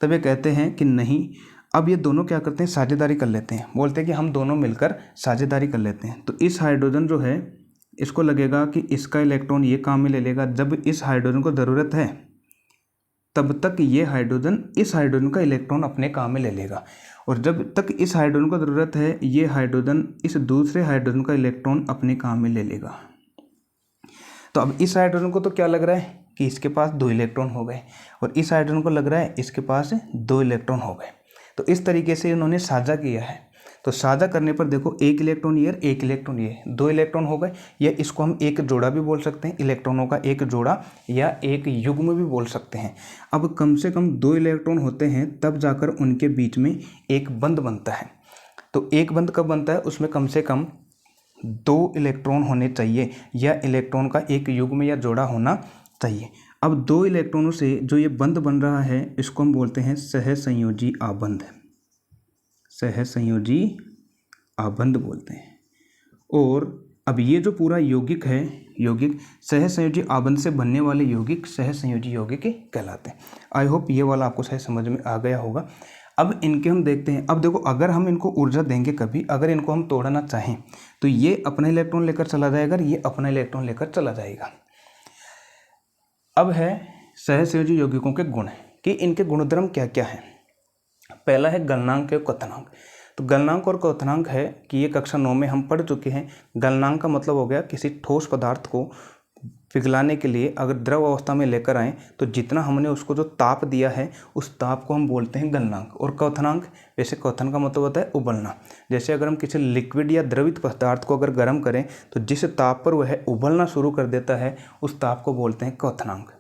Speaker 1: तब ये कहते हैं कि नहीं। अब ये दोनों क्या करते हैं, साझेदारी कर लेते हैं। बोलते हैं कि हम दोनों मिलकर साझेदारी कर लेते हैं। तो इस हाइड्रोजन जो है इसको लगेगा कि इसका इलेक्ट्रॉन ये काम में ले लेगा। जब इस हाइड्रोजन को ज़रूरत है तब तक ये हाइड्रोजन इस हाइड्रोजन का इलेक्ट्रॉन अपने काम में ले लेगा, और जब तक इस हाइड्रोजन को ज़रूरत है ये हाइड्रोजन इस दूसरे हाइड्रोजन का इलेक्ट्रॉन अपने काम में ले लेगा। तो अब इस हाइड्रोजन को तो क्या लग रहा है कि इसके पास 2 इलेक्ट्रॉन हो गए, और इस हाइड्रोजन को लग रहा है इसके पास 2 इलेक्ट्रॉन हो गए। तो इस तरीके से इन्होंने साझा किया है। तो साझा करने पर देखो 1 इलेक्ट्रॉन ये, 1 इलेक्ट्रॉन ये, 2 इलेक्ट्रॉन हो गए। या इसको हम एक जोड़ा भी बोल सकते हैं, इलेक्ट्रॉनों का एक जोड़ा, या एक युग्म भी बोल सकते हैं। अब कम से कम 2 इलेक्ट्रॉन होते हैं तब जाकर उनके बीच में एक बंध बनता है। तो एक बंध कब बनता है, उसमें कम से कम 2 इलेक्ट्रॉन होने चाहिए, या इलेक्ट्रॉन का एक युग्म या जोड़ा होना चाहिए। अब 2 इलेक्ट्रॉनों से जो ये बंध बन रहा है इसको हम बोलते हैं सहसंयोजी आबंध, सहसंयोजी आबंध बोलते हैं। और अब ये जो पूरा यौगिक है, यौगिक सहसंयोजी आबंध से बनने वाले यौगिक सहसंयोजी यौगिक कहलाते हैं। आई होप ये वाला आपको सही समझ में आ गया होगा। अब इनके हम देखते हैं। अब देखो, अगर हम इनको ऊर्जा देंगे कभी, अगर इनको हम तोड़ना चाहें तो ये अपना इलेक्ट्रॉन लेकर चला जाएगा, ये अपना इलेक्ट्रॉन लेकर चला जाएगा। अब है सहसंयोजी यौगिकों के गुण, कि इनके गुणधर्म क्या क्या हैं। पहला है गलनांक और क्वथनांक। तो गलनांक और क्वथनांक है कि ये कक्षा 9 में हम पढ़ चुके हैं। गलनांक का मतलब हो गया किसी ठोस पदार्थ को पिघलाने के लिए अगर द्रव अवस्था में लेकर आएँ तो जितना हमने उसको जो ताप दिया है उस ताप को हम बोलते हैं गलनांक। और क्वथनांक, वैसे क्वथन का मतलब होता है उबलना। जैसे अगर हम किसी लिक्विड या द्रवित पदार्थ को अगर गर्म करें तो जिस ताप पर वह उबलना शुरू कर देता है उस ताप को बोलते हैं क्वथनांक।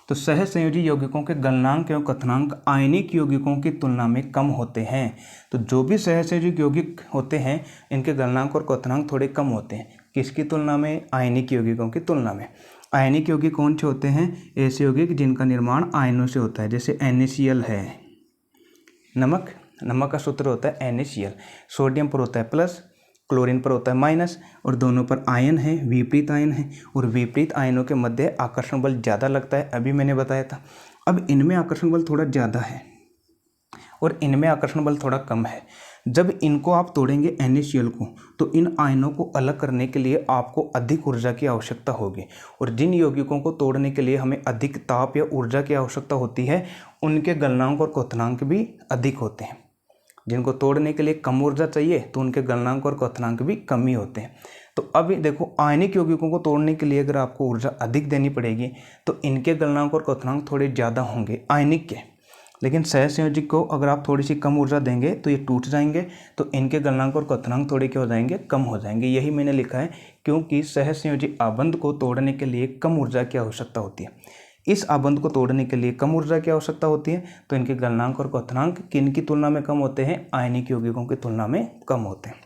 Speaker 1: तो सहसंयोजी यौगिकों के गलनांक एवं क्वथनांक आयनिक यौगिकों की तुलना में कम होते हैं। तो जो भी सहसंयोजी यौगिक होते हैं इनके गलनांक और क्वथनांक थोड़े कम होते हैं। किसकी तुलना में? आयनिक यौगिकों की तुलना में। आयनिक यौगिक कौन से होते हैं? ऐसे यौगिक जिनका निर्माण आयनों से होता है, जैसे NaCl है। नमक का सूत्र होता है NaCl। सोडियम पर होता है प्लस, क्लोरीन पर होता है माइनस, और दोनों पर आयन है, विपरीत आयन है। और विपरीत आयनों के मध्य आकर्षण बल ज़्यादा लगता है, अभी मैंने बताया था। अब इनमें आकर्षण बल थोड़ा ज़्यादा है और इनमें आकर्षण बल थोड़ा कम है। जब इनको आप तोड़ेंगे NaCl को, तो इन आयनों को अलग करने के लिए आपको अधिक ऊर्जा की आवश्यकता होगी। और जिन यौगिकों को तोड़ने के लिए हमें अधिक ताप या ऊर्जा की आवश्यकता होती है उनके गलनांक और क्वथनांक भी अधिक होते हैं। जिनको तोड़ने के लिए कम ऊर्जा चाहिए तो उनके गलनांक और क्वथनांक भी कम ही होते हैं। तो अब देखो, आयनिक यौगिकों को तोड़ने के लिए अगर आपको ऊर्जा अधिक देनी पड़ेगी तो इनके गलनांक और क्वथनांक थोड़े ज़्यादा होंगे आयनिक के। लेकिन सहसंयोजी को अगर आप थोड़ी सी कम ऊर्जा देंगे तो ये टूट जाएंगे, तो इनके गलनांक और क्वथनांक थोड़े क्या हो जाएंगे? कम हो जाएंगे। यही मैंने लिखा है, क्योंकि सहसंयोजी आबंध को तोड़ने के लिए कम ऊर्जा की आवश्यकता होती है। इस आबंध को तोड़ने के लिए कम ऊर्जा की आवश्यकता होती है, तो इनके गलनांक और क्वथनांक किन की तुलना में कम होते हैं? आयनिक यौगिकों की तुलना में कम होते हैं।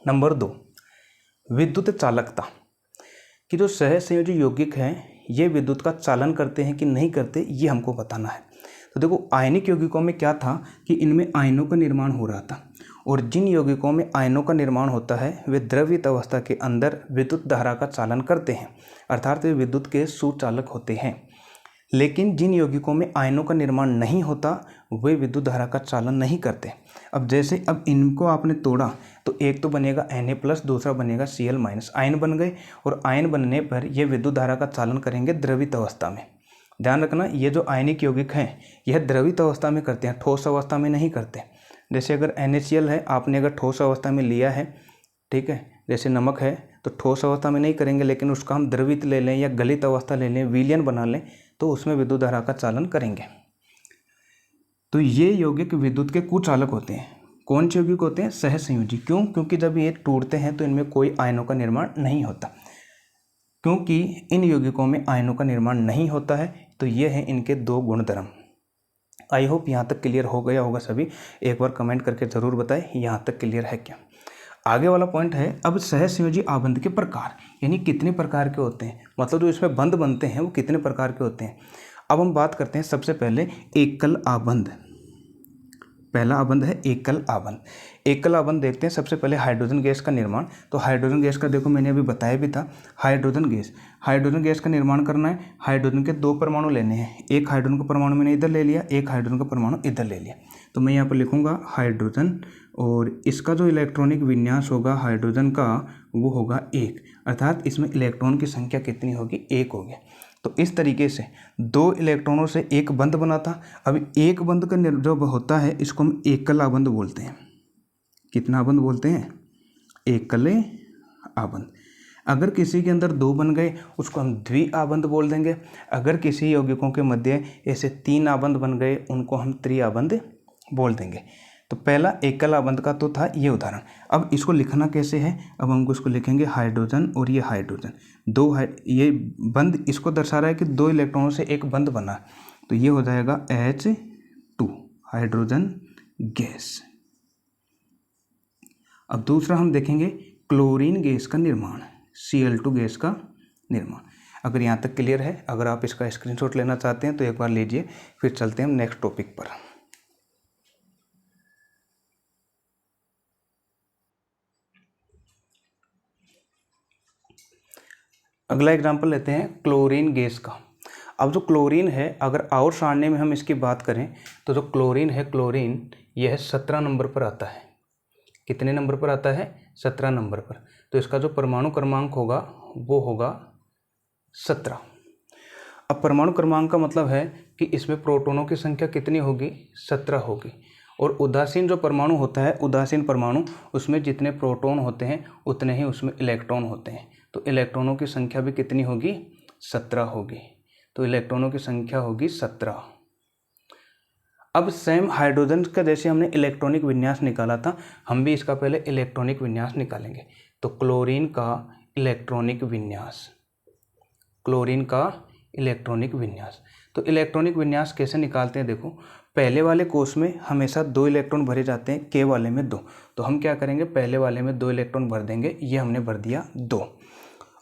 Speaker 1: नंबर 2, विद्युत चालकता। कि जो सहसंयोजी यौगिक हैं ये विद्युत का चालन करते हैं कि नहीं करते, ये हमको बताना है। तो देखो, आयनिक यौगिकों में क्या था कि इनमें आयनों का निर्माण हो रहा था, और जिन यौगिकों में आयनों का निर्माण होता है वे द्रवित अवस्था के अंदर विद्युत धारा का चालन करते हैं, अर्थात वे विद्युत के सुचालक होते हैं। लेकिन जिन यौगिकों में आयनों का निर्माण नहीं होता वे विद्युत धारा का चालन नहीं करते। अब जैसे अब इनको आपने तोड़ा तो एक तो बनेगा Na+, दूसरा बनेगा Cl-, आयन बन गए, और आयन बनने पर ये विद्युत धारा का चालन करेंगे द्रवित अवस्था में। ध्यान रखना, ये जो आयनिक यौगिक हैं यह द्रवित अवस्था में करते हैं, ठोस अवस्था में नहीं करते। जैसे अगर NaCl है, आपने अगर ठोस अवस्था में लिया है, ठीक है, जैसे नमक है, तो ठोस अवस्था में नहीं करेंगे, लेकिन उसका हम द्रवित ले लें या गलित अवस्था ले लें, विलयन बना लें, तो उसमें विद्युत धारा का चालन करेंगे। तो ये यौगिक विद्युत के कुचालक होते हैं। कौन से यौगिक होते हैं? सहसंयोजी। क्यों? क्योंकि जब ये टूटते हैं तो इनमें कोई आयनों का निर्माण नहीं होता। क्योंकि इन यौगिकों में आयनों का निर्माण नहीं होता है, तो ये हैं इनके 2 गुणधर्म। आई होप यहाँ तक क्लियर हो गया होगा सभी। एक बार कमेंट करके ज़रूर बताएं यहाँ तक क्लियर है क्या। आगे वाला पॉइंट है अब सहसंयोजी आबंध के प्रकार, यानी कितने प्रकार के होते हैं, मतलब जो इसमें बंध बनते हैं वो कितने प्रकार के होते हैं। अब हम बात करते हैं सबसे पहले एकल आबंध। पहला आबंध है एकल आबंध। एकल आबंध देखते हैं। सबसे पहले हाइड्रोजन गैस का निर्माण। तो हाइड्रोजन गैस का देखो मैंने अभी बताया भी था, हाइड्रोजन गैस का निर्माण करना है। हाइड्रोजन के 2 परमाणु लेने हैं, एक हाइड्रोजन का परमाणु मैंने इधर ले लिया, एक हाइड्रोजन का परमाणु इधर ले लिया। तो मैं यहाँ पर लिखूंगा हाइड्रोजन, और इसका जो इलेक्ट्रॉनिक विन्यास होगा हाइड्रोजन का वो होगा 1, अर्थात इसमें इलेक्ट्रॉन की संख्या कितनी होगी? 1 होगी। तो इस तरीके से 2 इलेक्ट्रॉनों से एक बंध बना था। अब एक बंध का जो होता है इसको हम एकल आबंध बोलते हैं। कितना आबंध बोलते हैं? एकल आबंध। अगर किसी के अंदर 2 बन गए उसको हम द्विआबंध बोल देंगे। अगर किसी यौगिकों के मध्य ऐसे 3 आबंध बन गए उनको हम त्रिआबंध बोल देंगे। तो पहला एकल आबंध का तो था ये उदाहरण। अब इसको लिखना कैसे है? अब हमको इसको लिखेंगे हाइड्रोजन और ये हाइड्रोजन, ये बंध इसको दर्शा रहा है कि 2 इलेक्ट्रॉनों से एक बंध बना, तो ये हो जाएगा H2 हाइड्रोजन गैस। अब दूसरा हम देखेंगे क्लोरीन गैस का निर्माण, Cl2 गैस का निर्माण। अगर यहाँ तक क्लियर है, अगर आप इसका स्क्रीनशॉट लेना चाहते हैं तो एक बार लीजिए, फिर चलते हैं हम नेक्स्ट टॉपिक पर। अगला एग्जाम्पल लेते हैं क्लोरीन गैस का। अब जो क्लोरीन है, अगर आवर्त सारणी में हम इसकी बात करें तो जो क्लोरीन है, क्लोरीन यह 17 नंबर पर आता है। कितने नंबर पर आता है? 17 नंबर पर। तो इसका जो परमाणु क्रमांक होगा वो होगा 17। अब परमाणु क्रमांक का मतलब है कि इसमें प्रोटॉनों की संख्या कितनी होगी? 17 होगी। और उदासीन जो परमाणु होता है, उदासीन परमाणु, उसमें जितने प्रोटॉन होते हैं उतने ही उसमें इलेक्ट्रॉन होते हैं। तो इलेक्ट्रॉनों की संख्या भी कितनी होगी, 17 होगी। तो इलेक्ट्रॉनों की संख्या होगी 17। अब सेम हाइड्रोजन का जैसे हमने इलेक्ट्रॉनिक विन्यास निकाला था, हम भी इसका पहले इलेक्ट्रॉनिक विन्यास निकालेंगे। तो क्लोरीन का इलेक्ट्रॉनिक विन्यास, क्लोरीन का इलेक्ट्रॉनिक विन्यास। तो इलेक्ट्रॉनिक विन्यास कैसे निकालते हैं, देखो पहले वाले कोष में हमेशा 2 इलेक्ट्रॉन भरे जाते हैं, के वाले में 2। तो हम क्या करेंगे, पहले वाले में 2 इलेक्ट्रॉन भर देंगे, ये हमने भर दिया 2।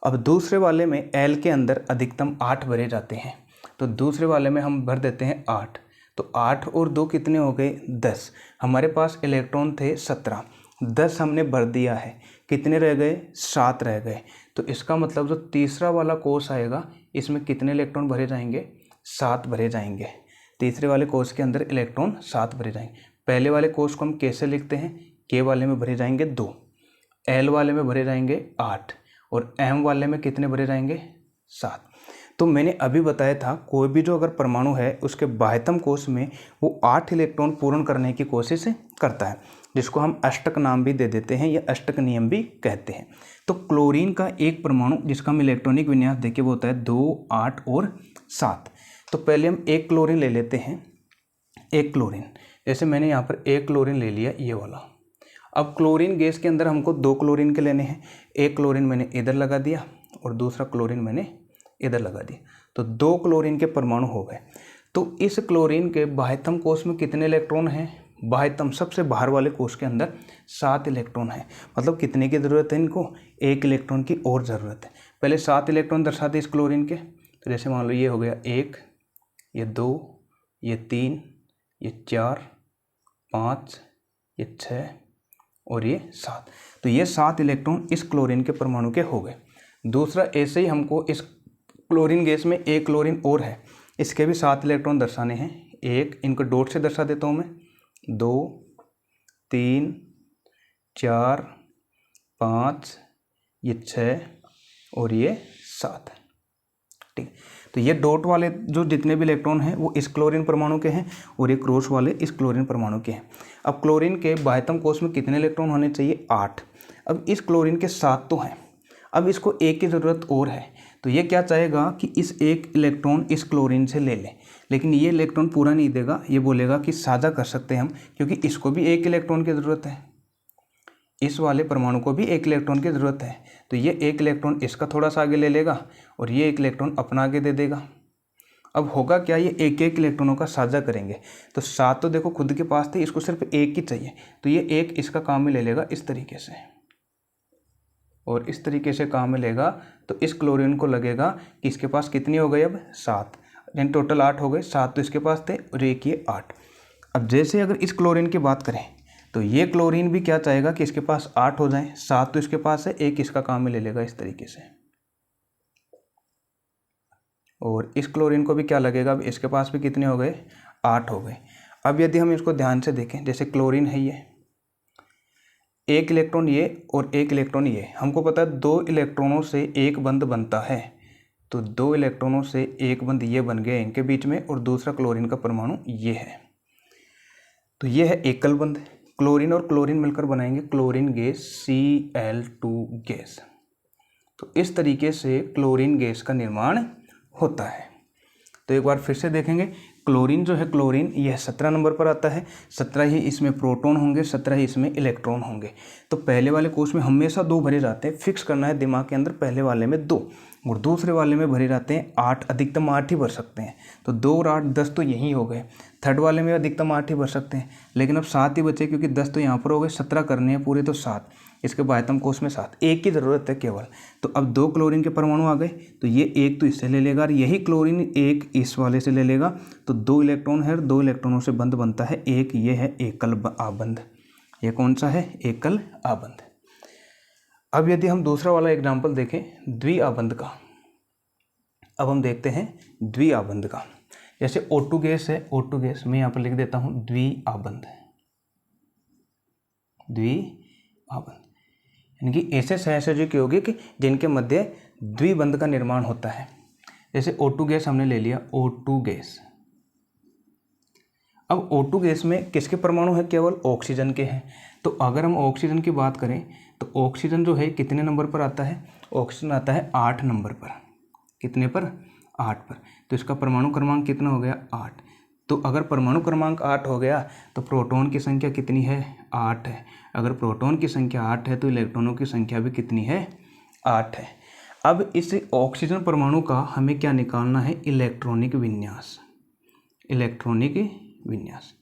Speaker 1: अब दूसरे वाले में एल के अंदर अधिकतम 8 भरे जाते हैं, तो दूसरे वाले में हम भर देते हैं 8। तो 8 और 2 कितने हो गए, 10। हमारे पास इलेक्ट्रॉन थे 17, 10 हमने भर दिया है, कितने रह गए, 7 रह गए। तो इसका मतलब जो तीसरा वाला कोष आएगा इसमें कितने इलेक्ट्रॉन भरे जाएंगे, 7 भरे जाएंगे। तीसरे वाले कोष के अंदर इलेक्ट्रॉन 7 भरे जाएंगे। पहले वाले कोष को हम कैसे लिखते हैं, के वाले में भरे जाएंगे 2, एल वाले में भरे जाएंगे 8 और एम वाले में कितने भरे जाएंगे, 7। तो मैंने अभी बताया था कोई भी जो अगर परमाणु है उसके बाह्यतम कोष में वो 8 इलेक्ट्रॉन पूर्ण करने की कोशिश करता है, जिसको हम अष्टक नाम भी दे देते हैं या अष्टक नियम भी कहते हैं। तो क्लोरीन का एक परमाणु जिसका हम इलेक्ट्रॉनिक विन्यास देखें वो होता है 2, 8 और 7। तो पहले हम एक क्लोरीन ले लेते हैं, एक क्लोरीन, जैसे मैंने यहाँ पर एक क्लोरीन ले लिया ये वाला। अब क्लोरीन गैस के अंदर हमको 2 क्लोरीन के लेने हैं, एक क्लोरीन मैंने इधर लगा दिया और दूसरा क्लोरीन मैंने इधर लगा दिया, तो 2 क्लोरीन के परमाणु हो गए। तो इस क्लोरीन के बाह्यतम कोष में कितने इलेक्ट्रॉन हैं, बाह्यतम सबसे बाहर वाले कोष के अंदर 7 इलेक्ट्रॉन है। मतलब कितने की ज़रूरत है इनको, 1 इलेक्ट्रॉन की और ज़रूरत है। पहले 7 इलेक्ट्रॉन दर्शाते इस क्लोरीन के, तो जैसे मान लो ये हो गया 1, ये 2, ये 3, ये 4, 5, ये 6 और ये 7। तो ये 7 इलेक्ट्रॉन इस क्लोरीन के परमाणु के हो गए। दूसरा ऐसे ही हमको इस क्लोरीन गैस में एक क्लोरीन और है, इसके भी 7 इलेक्ट्रॉन दर्शाने हैं। एक इनको डॉट से दर्शा देता हूँ मैं, 2, 3, 4, 5, ये 6 और ये 7। ठीक, तो ये डॉट वाले जो जितने भी इलेक्ट्रॉन हैं वो इस क्लोरीन परमाणु के हैं और ये क्रॉस वाले इस क्लोरीन परमाणु के हैं। अब क्लोरीन के बाह्यतम कोष में कितने इलेक्ट्रॉन होने चाहिए, 8। अब इस क्लोरीन के 7 तो हैं, अब इसको एक की ज़रूरत और है। तो ये क्या चाहेगा कि इस एक इलेक्ट्रॉन इस क्लोरीन से ले ले, लेकिन ये इलेक्ट्रॉन पूरा नहीं देगा, ये बोलेगा कि साझा कर सकते हैं हम, क्योंकि इसको भी एक इलेक्ट्रॉन की ज़रूरत है, इस वाले परमाणु को भी एक इलेक्ट्रॉन की ज़रूरत है। तो ये एक इलेक्ट्रॉन इसका थोड़ा सा आगे ले लेगा और ये एक इलेक्ट्रॉन अपना आगे दे देगा। अब होगा क्या, ये एक एक इलेक्ट्रॉनों का साझा करेंगे। तो 7 तो देखो खुद के पास थे, इसको सिर्फ एक ही चाहिए, तो ये एक इसका काम में ले लेगा इस तरीके से और इस तरीके से काम में लेगा। तो इस क्लोरीन को लगेगा कि इसके पास कितनी हो गई, अब 7, यानी टोटल 8 हो गए। 7 तो इसके पास थे और एक ये 8। अब जैसे अगर इस क्लोरीन की बात करें तो ये क्लोरीन भी क्या चाहेगा कि इसके पास 8 हो जाए। 7 तो इसके पास है, एक इसका काम में ले लेगा इस तरीके से और इस क्लोरीन को भी क्या लगेगा, अब इसके पास भी कितने हो गए, 8 हो गए। अब यदि हम इसको ध्यान से देखें, जैसे क्लोरीन है ये, एक इलेक्ट्रॉन ये और एक इलेक्ट्रॉन ये, हमको पता है 2 इलेक्ट्रॉनों से एक बंध बनता है। तो 2 इलेक्ट्रॉनों से एक बंध ये बन गए इनके बीच में और दूसरा क्लोरीन का परमाणु ये है। तो ये है एकल बंध, क्लोरीन और क्लोरीन मिलकर बनाएंगे क्लोरीन गैस, Cl2 गैस। तो इस तरीके से क्लोरीन गैस का निर्माण होता है। तो एक बार फिर से देखेंगे, क्लोरीन जो है, क्लोरीन यह 17 नंबर पर आता है। 17 ही इसमें प्रोटॉन होंगे, 17 ही इसमें इलेक्ट्रॉन होंगे। तो पहले वाले कोष में हमेशा 2 भरे जाते हैं, फिक्स करना है दिमाग के अंदर, पहले वाले में 2 और दूसरे वाले में भरे जाते हैं 8, अधिकतम 8 ही भर सकते हैं। तो 2 और 8 10 तो यही हो गए। थर्ड वाले में अधिकतम 8 ही भर सकते हैं, लेकिन अब 7 ही बचे, क्योंकि 10 तो यहाँ पर हो गए, 17 करने हैं पूरे, तो 7 इसके बाह्यतम कोष में 7, एक की ज़रूरत है केवल। तो अब 2 क्लोरीन के परमाणु आ गए, तो ये एक तो इससे ले लेगा और यही क्लोरीन एक इस वाले से ले लेगा। तो 2 इलेक्ट्रॉन है और 2 इलेक्ट्रॉनों से बंध बनता है एक, ये है एकल आबंध। ये कौन सा है, एकल आबंध। अब यदि हम दूसरा वाला एग्जाम्पल देखें द्विआबंध का, अब हम देखते हैं द्विआबंध का। जैसे O2 गैस है, O2 गैस मैं यहाँ पर लिख देता हूँ द्विआबंध, द्विआबंध यानी कि ऐसे सहसंयोजक यौगिक जिनके मध्य द्विबंध का निर्माण होता है। जैसे O2 गैस हमने ले लिया, O2 गैस। अब O2 गैस में किसके परमाणु है, केवल ऑक्सीजन के हैं। तो अगर हम ऑक्सीजन की बात करें तो ऑक्सीजन जो है कितने नंबर पर आता है, ऑक्सीजन आता है 8 नंबर पर। कितने पर? 8 पर। तो इसका परमाणु क्रमांक कितना हो गया? 8। तो अगर परमाणु क्रमांक 8 हो गया तो प्रोटॉन की संख्या कितनी है? 8 है। अगर प्रोटॉन की संख्या 8 है तो इलेक्ट्रॉनों की संख्या भी कितनी है? 8 है। अब इस ऑक्सीजन परमाणु का हमें क्या निकालना है? इलेक्ट्रॉनिक विन्यास। इलेक्ट्रॉनिक विन्यास।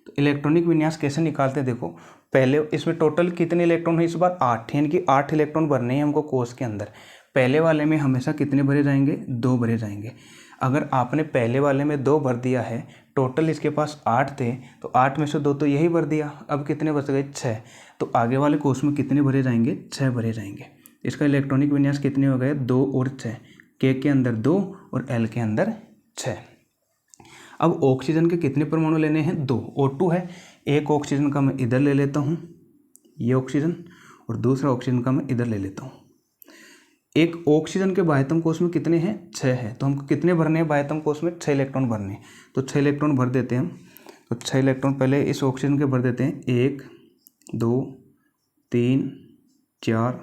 Speaker 1: तो इलेक्ट्रॉनिक विन्यास कैसे निकालते हैं? देखो, पहले इसमें टोटल कितने इलेक्ट्रॉन है? इस बार 8, यानी कि 8 इलेक्ट्रॉन भरने हैं हमको कोष के अंदर। पहले वाले में हमेशा कितने भरे जाएंगे? 2 भरे जाएंगे। अगर आपने पहले वाले में 2 भर दिया है, टोटल इसके पास 8 थे, तो 8 में से 2 तो यही भर दिया। अब कितने बच गए? 6। तो आगे वाले कोष में कितने भरे जाएंगे? 6 भरे जाएंगे। इसका इलेक्ट्रॉनिक विन्यास कितने हो गए? 2 और 6। के अंदर 2 और एल के अंदर 6। अब ऑक्सीजन के कितने परमाणु लेने हैं? 2। O2 है। एक ऑक्सीजन का मैं इधर ले लेता हूँ, ये ऑक्सीजन, और दूसरा ऑक्सीजन का मैं इधर ले लेता हूँ। एक ऑक्सीजन के बाह्यतम कोष में कितने हैं? 6 है। तो हमको कितने भरने हैं बाह्यतम कोष में? 6 इलेक्ट्रॉन भरने हैं। तो 6 इलेक्ट्रॉन भर देते हैं हम। तो 6 इलेक्ट्रॉन पहले इस ऑक्सीजन के भर देते हैं। 1 2 3 4,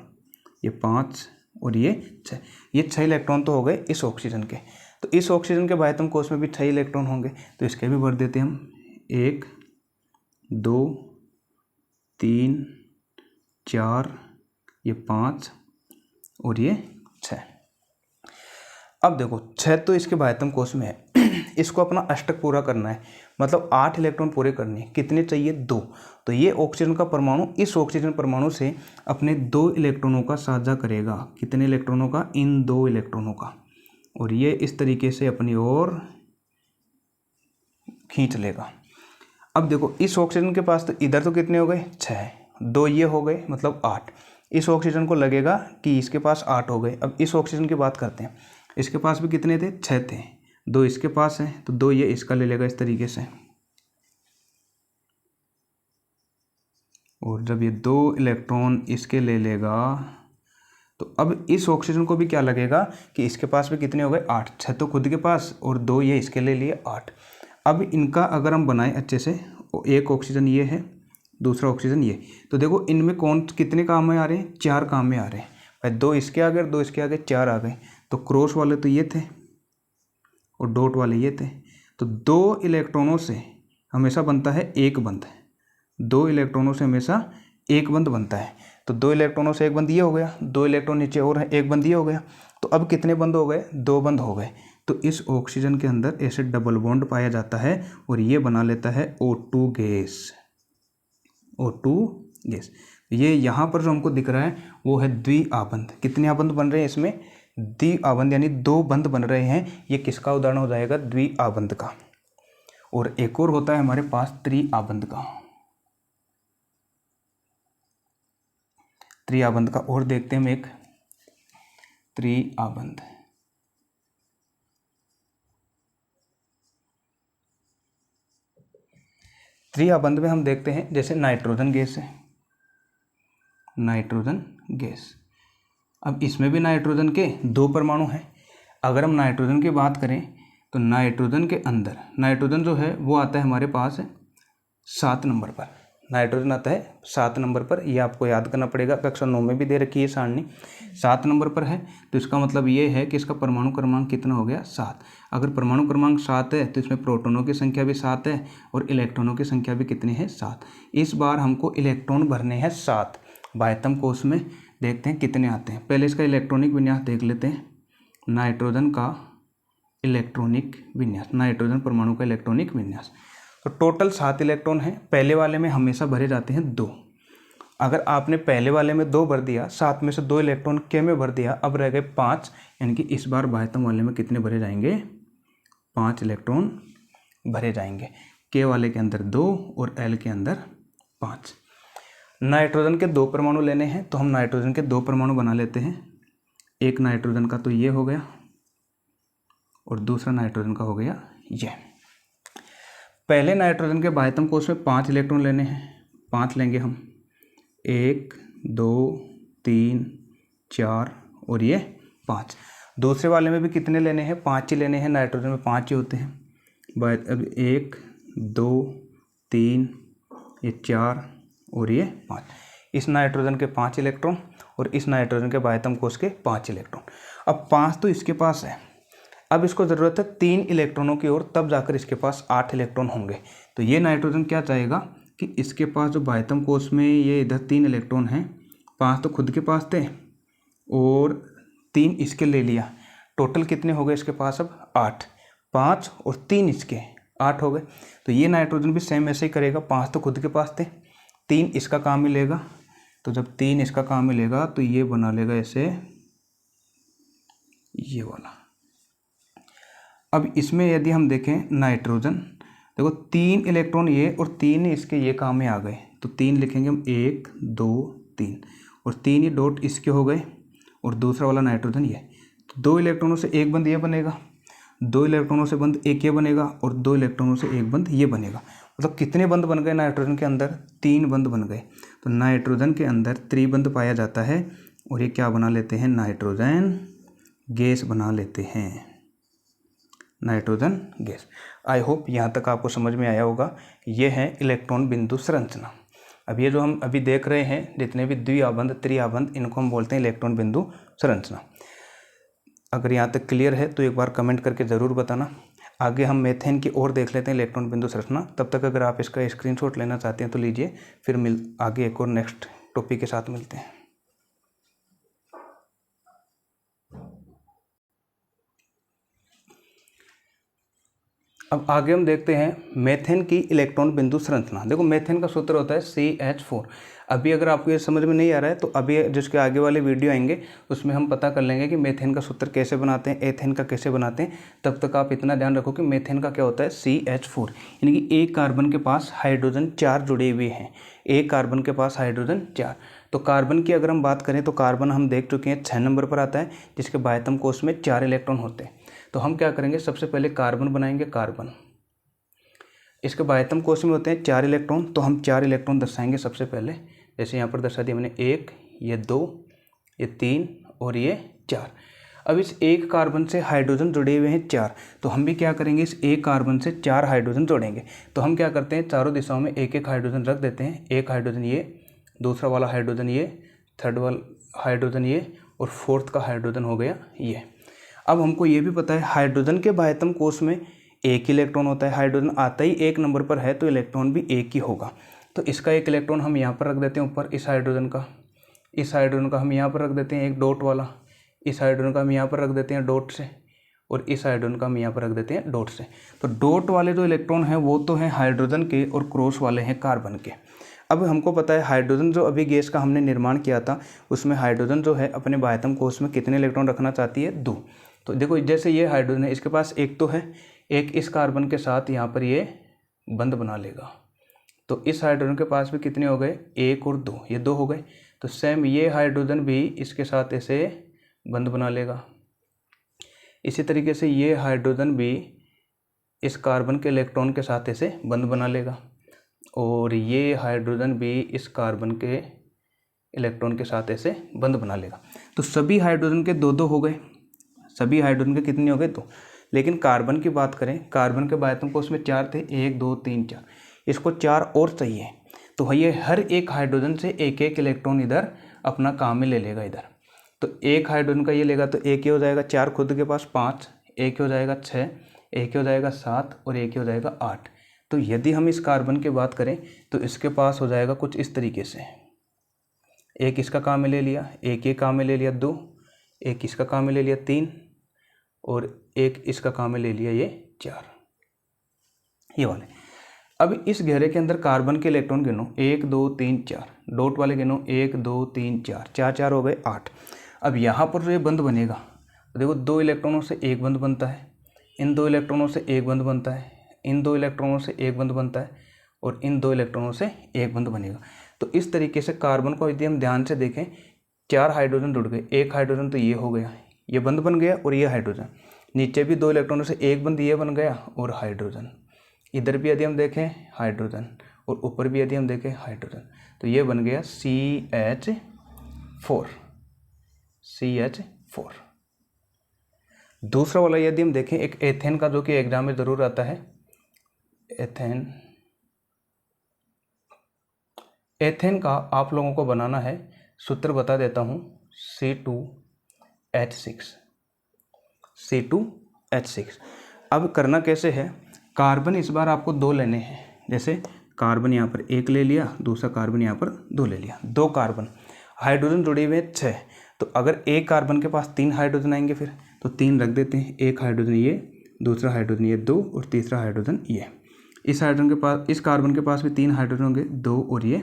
Speaker 1: ये 5 और ये 6। ये 6 इलेक्ट्रॉन तो हो गए इस ऑक्सीजन के। तो इस ऑक्सीजन के बाह्यतम कोष में भी 6 इलेक्ट्रॉन होंगे, तो इसके भी भर देते हैं हम। 1 2 3 4, ये 5 और ये 6। अब देखो, 6 तो इसके बाह्यतम कोष में है। इसको अपना अष्टक पूरा करना है, मतलब 8 इलेक्ट्रॉन पूरे करने हैं। कितने चाहिए? 2। तो ये ऑक्सीजन का परमाणु इस ऑक्सीजन परमाणु से अपने 2 इलेक्ट्रॉनों का साझा करेगा। कितने इलेक्ट्रॉनों का? इन 2 इलेक्ट्रॉनों का। और ये इस तरीके से अपनी ओर खींच लेगा। अब देखो, इस ऑक्सीजन के पास तो इधर तो कितने हो गए? 6। 2 ये हो गए, मतलब 8। इस ऑक्सीजन को लगेगा कि इसके पास 8 हो गए। अब इस ऑक्सीजन की बात करते हैं। इसके पास भी कितने थे? 6 थे। 2 इसके पास हैं, तो 2 ये इसका ले लेगा इस तरीके से। और जब ये 2 इलेक्ट्रॉन इसके ले लेगा, तो अब इस ऑक्सीजन को भी क्या लगेगा कि इसके पास भी कितने हो गए? 8। 6 तो खुद के पास और 2 ये इसके ले लिए, 8। अब इनका अगर हम बनाएं अच्छे से, एक ऑक्सीजन ये है, दूसरा ऑक्सीजन ये, तो देखो इनमें कौन कितने काम में आ रहे हैं? 4 काम में आ रहे हैं भाई। 2 इसके आगे और 2 इसके आगे, 4 आ गए। तो क्रॉस वाले तो ये थे और डॉट वाले ये थे। तो 2 इलेक्ट्रॉनों से हमेशा बनता है एक बंध। 2 इलेक्ट्रॉनों से हमेशा एक बंध बनता है। तो 2 इलेक्ट्रॉनों से एक बंध ये हो गया, 2 इलेक्ट्रॉन नीचे और है, एक बंध ये हो गया। तो अब कितने बंध हो गए? 2 बंध हो गए। तो इस ऑक्सीजन के अंदर ऐसे डबल बॉन्ड पाया जाता है और ये बना लेता है O2 गैस। O2 gas. ये यहाँ पर जो हमको दिख रहा है वो है द्विआबंध। कितने आबंध बन रहे हैं इसमें? द्विआबंध, यानी 2 बंध बन रहे हैं। ये किसका उदाहरण हो जाएगा? द्विआबंध का। और एक और होता है हमारे पास त्रिआबंध का। त्रिआबंध का और देखते हैं हम एक त्रिआबंध। त्रिआबंध में हम देखते हैं जैसे नाइट्रोजन गैस है, नाइट्रोजन गैस। अब इसमें भी नाइट्रोजन के 2 परमाणु हैं। अगर हम नाइट्रोजन की बात करें तो नाइट्रोजन के अंदर नाइट्रोजन जो है वो आता है हमारे पास 7 नंबर पर। नाइट्रोजन आता है 7 नंबर पर। ये आपको याद करना पड़ेगा, कक्षा 9 में भी दे रखी है सारणी। 7 नंबर पर है, तो इसका मतलब ये है कि इसका परमाणु क्रमांक कितना हो गया? 7। अगर परमाणु क्रमांक 7 है तो इसमें प्रोटॉनों की संख्या भी 7 है और इलेक्ट्रॉनों की संख्या भी कितनी है? 7। इस बार हमको इलेक्ट्रॉन भरने हैं 7। बाह्यतम कोष में देखते हैं कितने आते हैं। पहले इसका इलेक्ट्रॉनिक विन्यास देख लेते हैं। नाइट्रोजन का इलेक्ट्रॉनिक विन्यास, नाइट्रोजन परमाणु का इलेक्ट्रॉनिक विन्यास। तो टोटल 7 इलेक्ट्रॉन हैं। पहले वाले में हमेशा भरे जाते हैं 2। अगर आपने पहले वाले में 2 भर दिया, 7 में से 2 इलेक्ट्रॉन के में भर दिया, अब रह गए 5, यानी कि इस बार बाह्यतम वाले में कितने भरे जाएंगे? 5 इलेक्ट्रॉन भरे जाएंगे। के वाले के अंदर 2 और एल के अंदर 5। नाइट्रोजन के 2 परमाणु लेने हैं, तो हम नाइट्रोजन के 2 परमाणु बना लेते हैं। एक नाइट्रोजन का तो ये हो गया और दूसरा नाइट्रोजन का हो गया ये। पहले नाइट्रोजन के बाह्यतम कोष में 5 इलेक्ट्रॉन लेने हैं। 5 लेंगे हम, 1 2 3 4 और ये 5। दूसरे वाले में भी कितने लेने हैं? 5 ही लेने हैं। नाइट्रोजन में 5 ही होते हैं। अब 1 2 3, ये 4 और ये 5। इस नाइट्रोजन के 5 इलेक्ट्रॉन और इस नाइट्रोजन के बाह्यतम कोश के 5 इलेक्ट्रॉन। अब 5 तो इसके पास है, अब इसको ज़रूरत है 3 इलेक्ट्रॉनों की ओर, तब जाकर इसके पास 8 इलेक्ट्रॉन होंगे। तो ये नाइट्रोजन क्या चाहेगा कि इसके पास जो बाह्यतम कोश में ये इधर 3 इलेक्ट्रॉन हैं, 5 तो खुद के पास थे और 3 इसके ले लिया, टोटल कितने हो गए इसके पास अब 8, 5 और 3 इसके 8 हो गए। तो ये नाइट्रोजन भी सेम ऐसे ही करेगा, 5 तो खुद के पास थे, 3 इसका काम मिलेगा, तो जब 3 इसका काम मिलेगा तो ये बना लेगा ऐसे ये वाला। अब इसमें यदि हम देखें नाइट्रोजन, देखो 3 इलेक्ट्रॉन ये और 3 इसके ये काम में आ गए, तो 3 लिखेंगे हम 1 2 3 और 3 ये डॉट इसके हो गए और दूसरा वाला नाइट्रोजन ये। तो 2 इलेक्ट्रॉनों से एक बंद ये बनेगा, 2 इलेक्ट्रॉनों से बंद एक ये बनेगा और 2 इलेक्ट्रॉनों से एक बंद ये बनेगा। मतलब कितने बंद बन गए नाइट्रोजन के अंदर? 3 बंद बन गए। तो नाइट्रोजन के अंदर त्रिबंध पाया जाता है और ये क्या बना लेते हैं? नाइट्रोजन गैस बना लेते हैं, नाइट्रोजन गैस। आई होप यहाँ तक आपको समझ में आया होगा। ये है इलेक्ट्रॉन बिंदु संरचना। अब ये जो हम अभी देख रहे हैं जितने भी द्विआबंध त्रिआबंध, इनको हम बोलते हैं इलेक्ट्रॉन बिंदु संरचना। अगर यहाँ तक क्लियर है तो एक बार कमेंट करके ज़रूर बताना। आगे हम मेथेन की ओर देख लेते हैं इलेक्ट्रॉन बिंदु संरचना। तब तक अगर आप इसका स्क्रीनशॉट लेना चाहते हैं तो लीजिए, फिर आगे एक और नेक्स्ट टॉपिक के साथ मिलते हैं। अब आगे हम देखते हैं मेथेन की इलेक्ट्रॉन बिंदु संरचना। देखो मेथेन का सूत्र होता है CH4। अभी अगर आपको ये समझ में नहीं आ रहा है तो अभी जिसके आगे वाले वीडियो आएंगे उसमें हम पता कर लेंगे कि मेथेन का सूत्र कैसे बनाते हैं, एथेन का कैसे बनाते हैं। तब तक आप इतना ध्यान रखो कि मेथेन का क्या होता है CH4, यानी कि एक कार्बन के पास हाइड्रोजन 4 जुड़े हुए हैं, एक कार्बन के पास हाइड्रोजन 4। तो कार्बन की अगर हम बात करें तो कार्बन हम देख चुके हैं 6 नंबर पर आता है, जिसके बाह्यतम कोश में 4 इलेक्ट्रॉन होते हैं। तो हम क्या करेंगे, सबसे पहले कार्बन बनाएंगे। कार्बन इसके बाह्यतम कोश में होते हैं 4 इलेक्ट्रॉन, तो हम 4 इलेक्ट्रॉन दर्शाएंगे सबसे पहले। जैसे यहाँ पर दर्शा दिया मैंने, 1, ये 2, ये 3 और ये 4। अब इस एक कार्बन से हाइड्रोजन जुड़े हुए हैं 4, तो हम भी क्या करेंगे, इस एक कार्बन से 4 हाइड्रोजन जोड़ेंगे। तो हम क्या करते हैं, चारों दिशाओं में एक एक हाइड्रोजन रख देते हैं। एक हाइड्रोजन ये, दूसरा वाला हाइड्रोजन ये, थर्ड वाला हाइड्रोजन ये और फोर्थ का हाइड्रोजन हो गया ये। अब हमको ये भी पता है हाइड्रोजन के बाह्यतम कोश में एक इलेक्ट्रॉन होता है, हाइड्रोजन आता ही एक नंबर पर है तो इलेक्ट्रॉन भी एक ही होगा। तो इसका एक इलेक्ट्रॉन हम यहाँ पर रख देते हैं ऊपर, इस हाइड्रोजन का हम यहाँ पर रख देते हैं एक डॉट वाला, इस हाइड्रोजन का हम यहाँ पर रख देते हैं डॉट से और इस हाइड्रोजन का हम यहाँ पर रख देते हैं डॉट से। तो डॉट वाले जो इलेक्ट्रॉन हैं वो तो हैं हाइड्रोजन के और क्रॉस वाले हैं कार्बन के। अब हमको पता है हाइड्रोजन जो अभी गैस का हमने निर्माण किया था उसमें हाइड्रोजन जो है अपने बाह्यतम कोश में कितने इलेक्ट्रॉन रखना चाहती है? 2। तो देखो जैसे ये हाइड्रोजन है, इसके पास एक तो है, एक इस कार्बन के साथ यहाँ पर ये बंध बना लेगा। तो इस हाइड्रोजन के पास भी कितने हो गए? 1 और 2, ये 2 हो गए। तो सेम ये हाइड्रोजन भी इसके साथ ऐसे बंध बना लेगा। इसी तरीके से ये हाइड्रोजन भी इस कार्बन के इलेक्ट्रॉन के साथ ऐसे बंध बना लेगा और ये हाइड्रोजन भी इस कार्बन के इलेक्ट्रॉन के साथ ऐसे बंध बना लेगा। तो सभी हाइड्रोजन के 2-2 हो गए, सभी हाइड्रोजन के कितने हो गए? 2। लेकिन कार्बन की बात करें, कार्बन के बाह्यतम कोश में 4 थे, 1 2 3 4, इसको 4 और चाहिए। तो ये हर एक हाइड्रोजन से एक एक इलेक्ट्रॉन इधर अपना काम में ले लेगा इधर। तो एक हाइड्रोजन का ये लेगा तो एक ही हो जाएगा, 4 खुद के पास 5, एक ही हो जाएगा 6, एक ही हो जाएगा 7 और एक ही हो जाएगा 8। तो यदि हम इस कार्बन की बात करें तो इसके पास हो जाएगा कुछ इस तरीके से, एक इसका काम में ले लिया, एक ये काम में ले लिया 2, एक इसका काम में ले लिया 3 और एक इसका काम में ले लिया ये 4, ये वाले। अब इस घेरे के अंदर कार्बन के इलेक्ट्रॉन गिनो, 1 2 3 4, डॉट वाले गिनो 1 2 3 4, 4 4 हो गए 8। अब यहाँ पर जो ये बंध बनेगा तो देखो 2 इलेक्ट्रॉनों से एक बंध बनता है, इन 2 इलेक्ट्रॉनों से एक बंध बनता है, इन 2 इलेक्ट्रॉनों से एक बंध बनता है और इन 2 इलेक्ट्रॉनों से एक बंध बनेगा। तो इस तरीके से कार्बन को यदि हम ध्यान से देखें, 4 हाइड्रोजन जुड़ गए, एक हाइड्रोजन तो ये हो गया, ये बंध बन गया और ये हाइड्रोजन, नीचे भी 2 इलेक्ट्रॉनों से एक बंध ये बन गया और हाइड्रोजन, इधर भी यदि हम देखें हाइड्रोजन और ऊपर भी यदि हम देखें हाइड्रोजन, तो ये बन गया CH4। दूसरा वाला यदि हम देखें एक एथेन का, जो कि एग्जाम में ज़रूर आता है, एथेन का आप लोगों को बनाना है सूत्र बता देता हूँ, C2H6, C2H6। अब करना कैसे है, कार्बन इस बार आपको 2 लेने हैं। जैसे कार्बन यहाँ पर 1 ले लिया, दूसरा कार्बन यहाँ पर 2 ले लिया, 2 कार्बन, हाइड्रोजन जुड़े हुए 6। तो अगर एक कार्बन के पास 3 हाइड्रोजन आएंगे फिर तो 3 रख देते हैं, एक हाइड्रोजन ये, दूसरा हाइड्रोजन ये 2 और तीसरा हाइड्रोजन ये। इस हाइड्रोजन के पास, इस कार्बन के पास भी 3 हाइड्रोजन होंगे, 2 और ये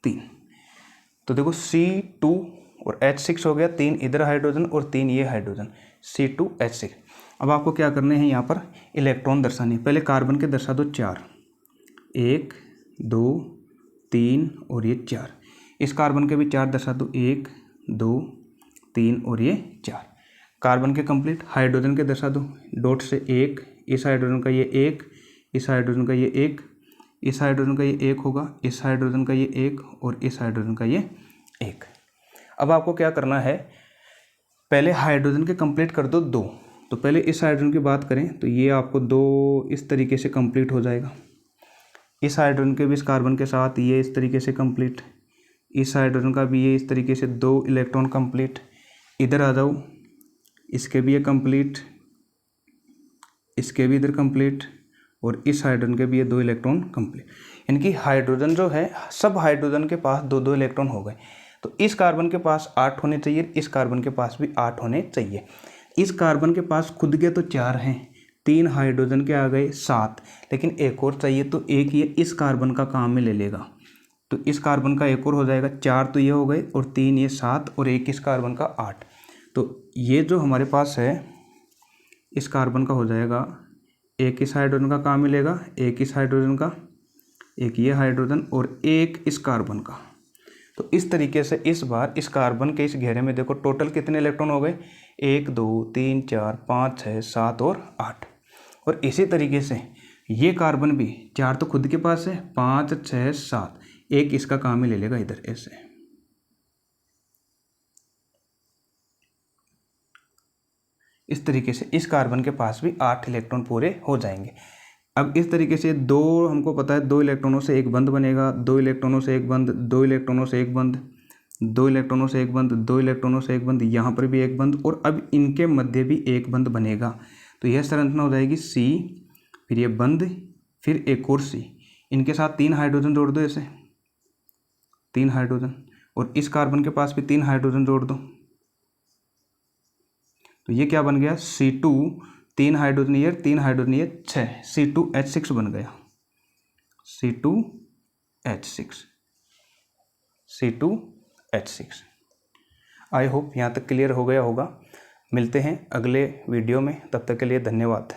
Speaker 1: 3। तो देखो C2 और H6 हो गया, 3 इधर हाइड्रोजन और 3 ये हाइड्रोजन, C2H6। अब आपको क्या करने हैं, यहाँ पर इलेक्ट्रॉन दर्शाने। पहले कार्बन के दर्शा दो 4, 1 2 3 और ये 4। इस कार्बन के भी 4 दर्शा दो, 1 2 3 और ये 4। कार्बन के कंप्लीट। हाइड्रोजन के दर्शा दो डॉट से 1, इस हाइड्रोजन का ये 1, इस हाइड्रोजन का ये 1, इस हाइड्रोजन का ये 1 होगा, इस हाइड्रोजन का ये 1 और इस हाइड्रोजन का ये 1। अब आपको क्या करना है, पहले हाइड्रोजन के कंप्लीट कर दो 2। तो पहले इस हाइड्रोजन की बात करें तो ये आपको 2 इस तरीके से कंप्लीट हो जाएगा। इस हाइड्रोजन के भी इस कार्बन के साथ ये इस तरीके से कंप्लीट, इस हाइड्रोजन का भी ये इस तरीके से 2 इलेक्ट्रॉन कंप्लीट। इधर आ जाओ, इसके भी ये कंप्लीट, इसके भी इधर कंप्लीट और इस हाइड्रोजन के भी ये 2 इलेक्ट्रॉन कंप्लीट। यानी कि हाइड्रोजन जो है, सब हाइड्रोजन के पास 2-2 इलेक्ट्रॉन हो गए। तो इस कार्बन के पास 8 होने चाहिए, इस कार्बन के पास भी 8 होने चाहिए। इस कार्बन के पास खुद के तो 4 हैं, 3 हाइड्रोजन के आ गए 7, लेकिन एक और चाहिए, तो एक ये इस कार्बन का काम में ले लेगा। तो इस कार्बन का एक और हो जाएगा, 4 तो ये हो गए और 3 ये 7 और एक इस कार्बन का 8। तो ये जो हमारे पास है इस कार्बन का हो जाएगा, एक इस हाइड्रोजन का काम मिलेगा, एक इस हाइड्रोजन का, एक ये हाइड्रोजन और एक इस कार्बन का। तो इस तरीके से इस बार इस कार्बन के इस घेरे में देखो टोटल कितने इलेक्ट्रॉन हो गए, 1 2 3 4 5 6 7 और 8। और इसी तरीके से ये कार्बन भी 4 तो खुद के पास है, 5 6 7, एक इसका काम ही ले लेगा इधर ऐसे। इस तरीके से इस कार्बन के पास भी 8 इलेक्ट्रॉन पूरे हो जाएंगे। अब इस तरीके से 2 हमको पता है, 2 इलेक्ट्रॉनों से एक बंध बनेगा, 2 इलेक्ट्रॉनों से एक बंध, 2 इलेक्ट्रॉनों से एक बंध, 2 इलेक्ट्रॉनों से एक बंध, 2 इलेक्ट्रॉनों से एक बंध, यहाँ पर भी एक बंध और अब इनके मध्य भी एक बंध बनेगा। तो यह संरचना हो जाएगी C, फिर ये बंध, फिर एक और C। इनके साथ 3 हाइड्रोजन जोड़ दो ऐसे, 3 हाइड्रोजन, और इस कार्बन के पास भी 3 हाइड्रोजन जोड़ दो। तो ये क्या बन गया, C2, 3 हाइड्रोजन ये, 3 हाइड्रोजन ये 6, C2H6 बन गया, C2H6, C2H6। आई होप यहाँ तक क्लियर हो गया होगा। मिलते हैं अगले वीडियो में, तब तक के लिए धन्यवाद।